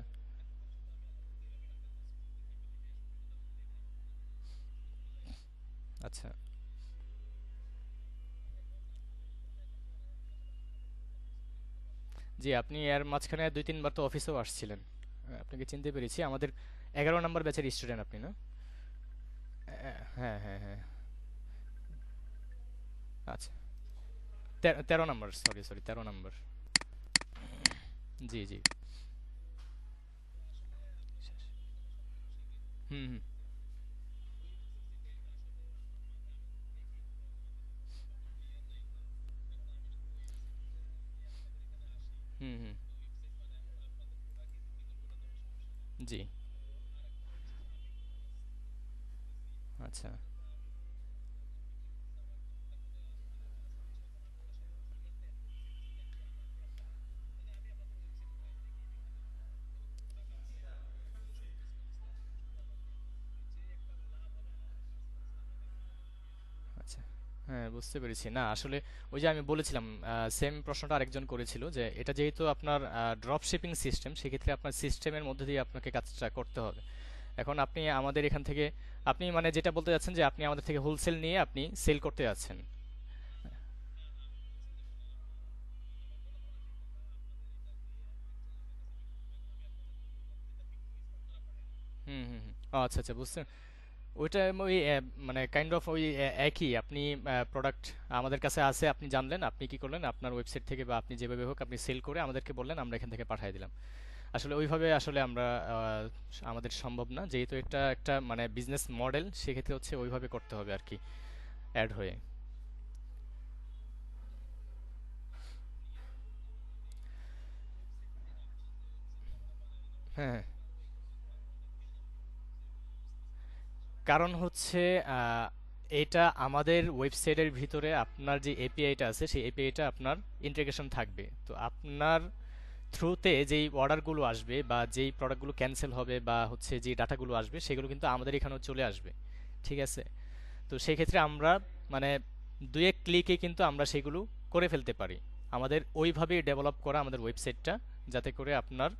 আচ্ছা। জি, আপনি এর মাঝখানে 2-3 বার তো অফিসেও আসছিলেন। আপনাকে চিনতে পেরেছি, আমাদের 11 নম্বর ব্যাচের স্টুডেন্ট আপনি না? হ্যাঁ হ্যাঁ হ্যাঁ। আচ্ছা, 13 নম্বর, সরি সরি, 13 নম্বর। জি জি। হুম হুম হুম হুম। জি, আচ্ছা। আচ্ছা, হ্যাঁ বুঝতে পেরেছি। না আসলে ওই যে আমি বলেছিলাম সেম প্রশ্নটা আরেকজন করেছিল যে এটা যেহেতু আপনার ড্রপ শিপিং সিস্টেম, সেক্ষেত্রে আপনার সিস্টেমের মধ্যে দিয়ে আপনাকে কাজটা করতে হবে। এখন আপনি আমাদের এখান থেকে, আপনি মানে যেটা বলতে যাচ্ছেন যে আপনি আমাদের থেকে হোলসেল নিয়ে আপনি সেল করতে যাচ্ছেন। হুম হুম হুম। ও আচ্ছা আচ্ছা, বুঝতে ওইটা ওই মানে কাইন্ড অফ ওই একই, আপনি প্রোডাক্ট আমাদের কাছে আছে, আপনি জানলেন, আপনি কি করলেন আপনার ওয়েবসাইট থেকে বা আপনি যেভাবে হোক আপনি সেল করে আমাদেরকে বললেন, আমরা এখান থেকে পাঠিয়ে দিলাম। আসলে ওইভাবে আসলে আমরা আমাদের সম্ভব না, যেহেতু এটা একটা মানে বিজনেস মডেল, সেক্ষেত্রে হচ্ছে ওইভাবে করতে হবে আর কি, অ্যাড হয়ে। হ্যাঁ হ্যাঁ। কারণ হচ্ছে আহ, এটা আমাদের ওয়েবসাইটের ভিতরে আপনার যে এপিআইটা আছে সেই এপিআইটা আপনার ইন্টিগ্রেশন থাকবে। তো আপনার থ্রুতে যেই অর্ডারগুলো আসবে বা যেই প্রোডাক্টগুলো ক্যান্সেল হবে বা হচ্ছে যে ডাটাগুলো আসবে সেগুলো কিন্তু আমাদের এখানেও চলে আসবে। ঠিক আছে? তো সেই ক্ষেত্রে আমরা মানে 2-1 ক্লিকে কিন্তু আমরা সেগুলো করে ফেলতে পারি। আমাদের ওইভাবেই ডেভেলপ করা আমাদের ওয়েবসাইটটা, যাতে করে আপনার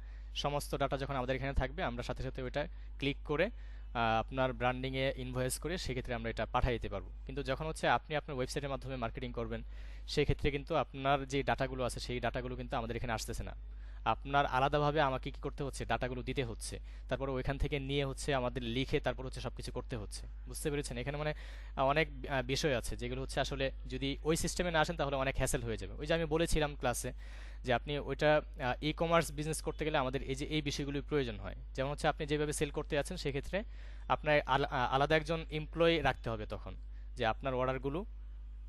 সমস্ত ডাটা যখন আমাদের এখানে থাকবে আমরা সাথে সাথে ওইটা ক্লিক করে আপনার ব্র্যান্ডিংয়ে ইনভয়েস করে সেক্ষেত্রে আমরা এটা পাঠিয়ে দিতে পারবো। কিন্তু যখন হচ্ছে আপনি আপনার ওয়েবসাইটের মাধ্যমে মার্কেটিং করবেন সেক্ষেত্রে কিন্তু আপনার যে ডাটাগুলো আছে সেই ডাটাগুলো কিন্তু আমাদের এখানে আসতেছে না। আপনার আলাদাভাবে আমাকে কি করতে হচ্ছে, ডাটাগুলো দিতে হচ্ছে, তারপর ওইখান থেকে নিয়ে হচ্ছে আমাদের লিখে তারপর হচ্ছে সবকিছু করতে হচ্ছে। বুঝতে পেরেছেন? এখানে মানে অনেক বিষয় আছে যেগুলো হচ্ছে আসলে যদি ওই সিস্টেমে না আসেন তাহলে অনেক হ্যাসেল হয়ে যাবে। ওই যে আমি বলেছিলাম ক্লাসে যে আপনি ওইটা ই কমার্স বিজনেস করতে গেলে আমাদের এই যে এই বিষয়গুলোর প্রয়োজন হয়। যেমন হচ্ছে আপনি যেভাবে সেল করতে যাচ্ছেন সেক্ষেত্রে আপনার আলাদা একজন এমপ্লয়ি রাখতে হবে তখন, যে আপনার অর্ডারগুলো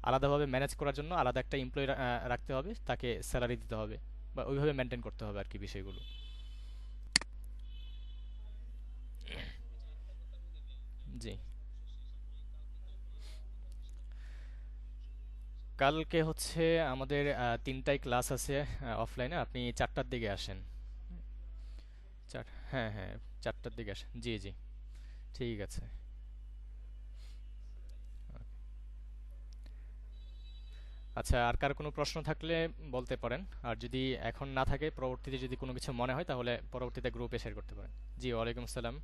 আলাদাভাবে ম্যানেজ করার জন্য আলাদা একটা এমপ্লয়ি রাখতে হবে, তাকে স্যালারি দিতে হবে, বা ওইভাবে মেনটেন করতে হবে আর কি বিষয়গুলো। জি। কালকে হচ্ছে আমাদের 3টায় ক্লাস আছে অফলাইনে, আপনি 4টার দিকে আসেন। হ্যাঁ হ্যাঁ, 4টার দিকে আসেন, জি জি। ঠিক আছে। আচ্ছা, আর কার কোনো প্রশ্ন থাকলে বলতে পারেন। আর যদি এখন না থাকে, পরবর্তীতে যদি কোনো কিছু মনে হয় তাহলে পরবর্তীতে গ্রুপে শেয়ার করতে পারেন। জি, ওয়ালাইকুম আসসালাম।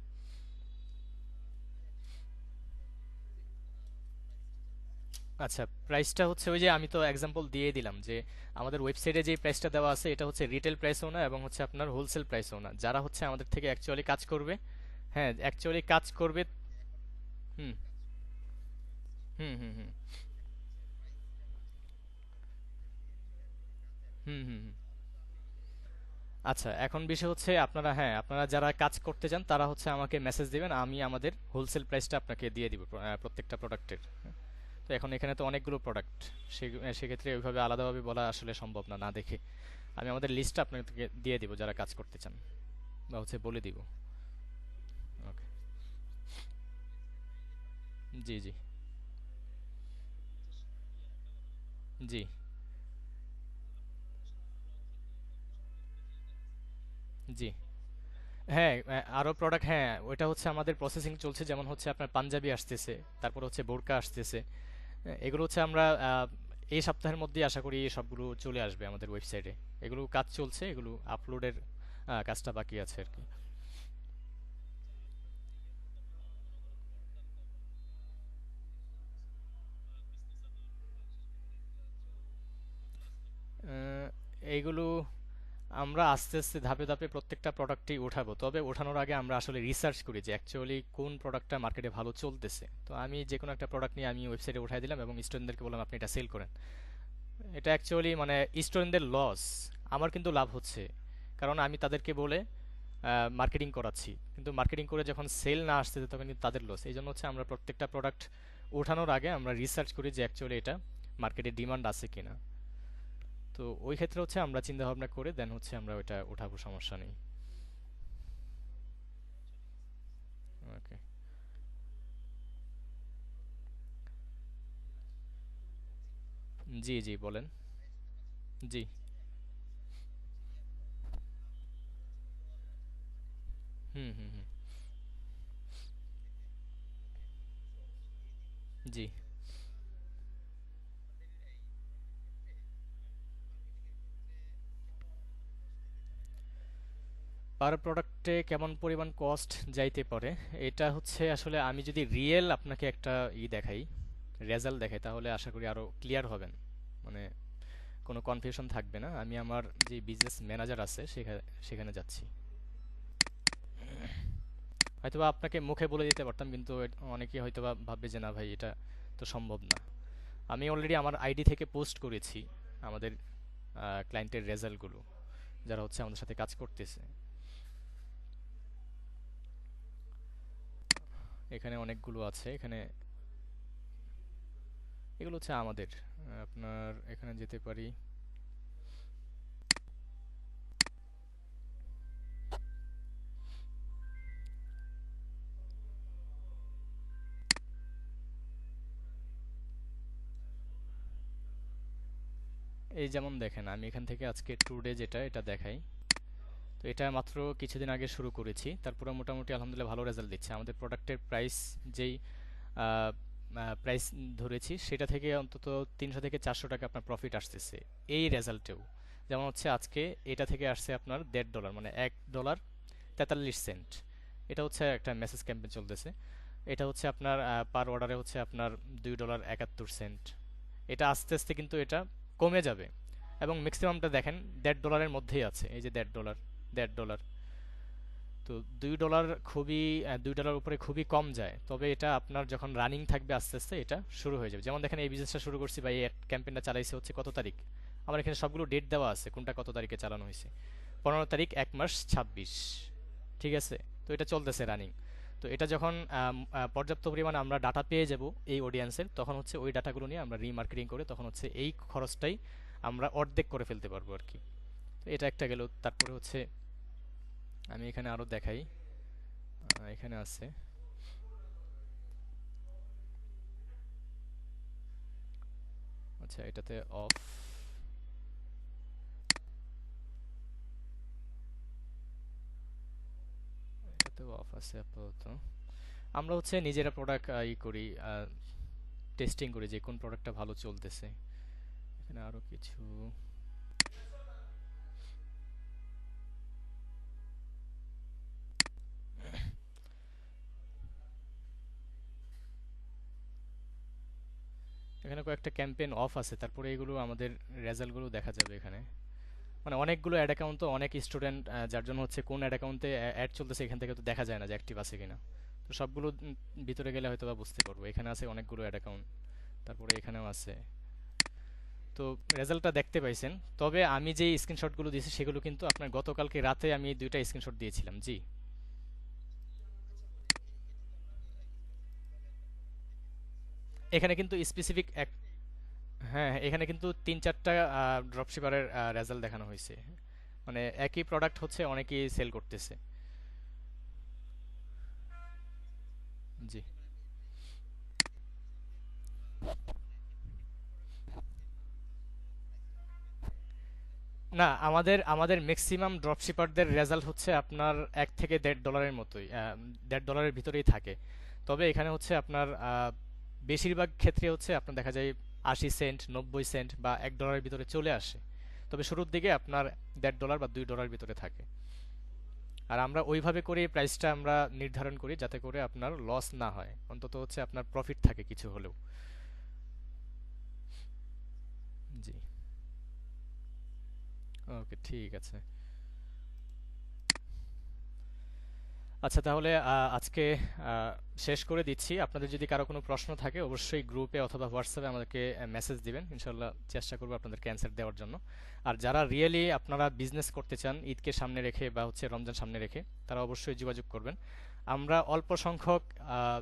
আচ্ছা, প্রাইসটা হচ্ছে ওই যে আমি তো এক্সাম্পল দিয়ে দিলাম যে আমাদের ওয়েবসাইটে যে প্রাইসটা দেওয়া আছে এটা হচ্ছে রিটেল প্রাইসও না এবং হচ্ছে আপনার হোলসেল প্রাইসও না। যারা হচ্ছে আমাদের থেকে অ্যাকচুয়ালি কাজ করবে, হ্যাঁ অ্যাকচুয়ালি কাজ করবে। হুম হুম হুম হুম হুম হুম হুম। আচ্ছা, এখন বিষয় হচ্ছে আপনারা, হ্যাঁ আপনারা যারা কাজ করতে চান তারা হচ্ছে আমাকে মেসেজ দিবেন, আমি আমাদের হোলসেল প্রাইসটা আপনাকে দিয়ে দিব প্রত্যেকটা প্রোডাক্টের। তো এখন এখানে তো অনেকগুলো প্রোডাক্ট, সেক্ষেত্রে ওইভাবে আলাদাভাবে বলা আসলে সম্ভব না না দেখে। আমি আমাদের লিস্টটা আপনাকে দিয়ে দিব যারা কাজ করতে চান, বা হচ্ছে বলে দিব। ওকে। জি জি। জি। জি। হ্যাঁ, আরো প্রোডাক্ট, হ্যাঁ ওইটা হচ্ছে আমাদের প্রসেসিং চলছে, যেমন হচ্ছে আপনার পাঞ্জাবি আসতেছে, তারপর হচ্ছে বোরকা আসতেছে। এগুলো হচ্ছে আমরা এই সপ্তাহের মধ্যেই আশা করি সবগুলো চলে আসবে আমাদের ওয়েবসাইটে। এগুলো কাজ চলছে, এগুলো আপলোডের কাজটা বাকি আছে আর কি। আহ, এইগুলো আমরা আস্তে আস্তে ধাপে ধাপে প্রত্যেকটা প্রোডাক্টই ওঠাবো, তবে ওঠানোর আগে আমরা আসলে রিসার্চ করি যে অ্যাকচুয়ালি কোন প্রোডাক্টটা মার্কেটে ভালো চলতেছে। তো আমি যে কোনো একটা প্রোডাক্ট নিয়ে আমি ওয়েবসাইটে উঠাই দিলাম এবং স্টুডেন্টদেরকে বললাম আপনি এটা সেল করেন। এটা অ্যাকচুয়ালি মানে স্টুডেন্টদের লস, আমার কিন্তু লাভ হচ্ছে, কারণ আমি তাদেরকে বলে মার্কেটিং করাচ্ছি, কিন্তু মার্কেটিং করে যখন সেল না আসতেছে তখন কিন্তু তাদের লস। এই জন্য হচ্ছে আমরা প্রত্যেকটা প্রোডাক্ট ওঠানোর আগে আমরা রিসার্চ করি যে অ্যাকচুয়ালি এটা মার্কেটে ডিমান্ড আছে কিনা। তো ওই ক্ষেত্রে হচ্ছে আমরা চিন্তা ভাবনা করে দেন হচ্ছে আমরা ওইটা ওঠাবো, সমস্যা নেই। ওকে। জি জি বলেন। জি হুম হুম হুম। জি। পার প্রোডাক্টে কেমন পরিমাণ কস্ট যাইতে পারে, এটা হচ্ছে আসলে আমি যদি রিয়েল আপনাকে একটা দেখাই, রেজাল্ট দেখাই, তাহলে আশা করি আরো ক্লিয়ার হবেন, মানে কোনো কনফিউশন থাকবে না। আমি আমার যে বিজনেস ম্যানেজার আছে সেখানে সেখানে যাচ্ছি। হয়তোবা আপনাকে মুখে বলে দিতে পারতাম, কিন্তু অনেকেই হয়তোবা ভাববে যে না ভাই এটা তো সম্ভব না। আমি অলরেডি আমার আইডি থেকে পোস্ট করেছি আমাদের ক্লায়েন্টের রেজাল্টগুলো, যারা হচ্ছে আমাদের সাথে কাজ করতেছে। এখানে অনেকগুলো আছে, এখানে এগুলো হচ্ছে আমাদের, আপনার এখানে যেতে পারি। এই যেমন দেখেন, আমি এখান থেকে আজকে টুডে যেটা এটা দেখাই। তো এটা মাত্র কিছুদিন আগে শুরু করেছি, তারপরে মোটামুটি আলহামদুলিল্লাহ ভালো রেজাল্ট দিচ্ছে। আমাদের প্রোডাক্টের প্রাইস যেই প্রাইস ধরেছি সেটা থেকে অন্তত 300 থেকে 400 টাকা আপনার প্রফিট আসতেছে এই রেজাল্টেও। যেমন হচ্ছে আজকে এটা থেকে আসছে আপনার $1.5, মানে $1.43। এটা হচ্ছে একটা মেসেজ ক্যাম্পেইন চলতেছে। এটা হচ্ছে আপনার পার অর্ডারে হচ্ছে আপনার $2.71। এটা আস্তে আস্তে কিন্তু এটা কমে যাবে, এবং ম্যাক্সিমামটা দেখেন $1.5 মধ্যেই আছে, এই যে $1.5, $1.5। তো $2 খুবই, $2 উপরে খুবই কম যায়, তবে এটা আপনার যখন রানিং থাকবে আস্তে আস্তে এটা শুরু হয়ে যাবে। যেমন দেখেন এই বিজনেসটা শুরু করছি বা এই ক্যাম্পেইনটা চালাইছে হচ্ছে কত তারিখ, আমার এখানে সবগুলো ডেট দেওয়া আছে কোনটা কত তারিখে চালানো হয়েছে। 15 তারিখ 1 মাস 26, ঠিক আছে। তো এটা চলতেছে রানিং। তো এটা যখন পর্যাপ্ত পরিমাণে আমরা ডাটা পেয়ে যাব এই অডিয়েন্সের, তখন হচ্ছে ওই ডাটাগুলো নিয়ে আমরা রিমার্কেটিং করে তখন হচ্ছে এই খরচটাই আমরা অর্ধেক করে ফেলতে পারবো আর কি। তো এটা একটা গেল। তারপরে হচ্ছে আমি এখানে আরো দেখাই, এখানে আছে। আচ্ছা, এটাতে অফ, এটাতেও অফ আছে আপাতত। আমরা হচ্ছে নিজেরা প্রোডাক্ট ই করি, টেস্টিং করি যে কোন প্রোডাক্টটা ভালো চলতেছে। এখানে আরো কিছু, এখানে কয়েকটা ক্যাম্পেইন অফ আছে। তারপরে এগুলো আমাদের রেজাল্টগুলো দেখা যাবে এখানে। মানে অনেকগুলো অ্যাড অ্যাকাউন্ট, তো অনেক স্টুডেন্ট, যার জন্য হচ্ছে কোন অ্যাড অ্যাকাউন্টে অ্যাড চলতেছে এখান থেকে তো দেখা যায় না যে অ্যাক্টিভ আছে কিনা। তো সবগুলো ভিতরে গেলে হয়তো বা বুঝতে পারবো। এখানে আছে অনেকগুলো অ্যাড অ্যাকাউন্ট, তারপরে এখানেও আছে। তো রেজাল্টটা দেখতে পাইছেন। তবে আমি যে স্ক্রিনশটগুলো দিয়েছি সেগুলো কিন্তু আপনার গতকালকে রাতে আমি দুইটা স্ক্রিনশট দিয়েছিলাম। জি, এখানে কিন্তু স্পেসিফিক এক, হ্যাঁ হ্যাঁ, এখানে কিন্তু ৩-৪টা ড্রপশিপারের রেজাল্ট দেখানো হয়েছে। মানে একই প্রোডাক্ট হচ্ছে অনেকেই সেল করতেছে। জি, না, আমাদের আমাদের ম্যাক্সিমাম ড্রপশিপারদের রেজাল্ট হচ্ছে আপনার $1 থেকে $1.৫ মতোই, $1.৫ ভিতরেই থাকে। তবে এখানে হচ্ছে আপনার বেশিরভাগ ক্ষেত্রে হচ্ছে আপনার দেখা যায় ৮০ সেন্ট, ৯০ সেন্ট বা $1 ভিতরে চলে আসে। তবে শুরুর দিকে আপনার $১.৫ বা $2 ভিতরে থাকে। আর আমরা ওইভাবে করে প্রাইসটা আমরা নির্ধারণ করি যাতে করে আপনার লস না হয়, অন্তত হচ্ছে আপনার প্রফিট থাকে কিছু হলেও। জি, ওকে, ঠিক আছে। আচ্ছা, তাহলে আজকে শেষ করে দিচ্ছি। আপনাদের যদি কারো কোনো প্রশ্ন থাকে অবশ্যই গ্রুপে অথবা হোয়াটসঅ্যাপে আমাদেরকে মেসেজ দিবেন, ইনশাল্লাহ চেষ্টা করবো আপনাদেরকে অ্যান্সার দেওয়ার জন্য। আর যারা রিয়েলি আপনারা বিজনেস করতে চান ঈদকে সামনে রেখে বা হচ্ছে রমজান সামনে রেখে, তারা অবশ্যই যোগাযোগ করবেন। আমরা অল্প সংখ্যক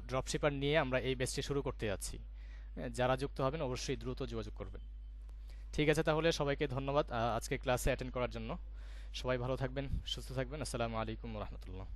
ড্রপশিপার নিয়ে আমরা এই ব্যাচটি শুরু করতে যাচ্ছি। যারা যুক্ত হবেন অবশ্যই দ্রুত যোগাযোগ করবেন। ঠিক আছে, তাহলে সবাইকে ধন্যবাদ আজকে ক্লাসে অ্যাটেন্ড করার জন্য। সবাই ভালো থাকবেন, সুস্থ থাকবেন। আসসালামু আলাইকুম রহমতুল্লাহ।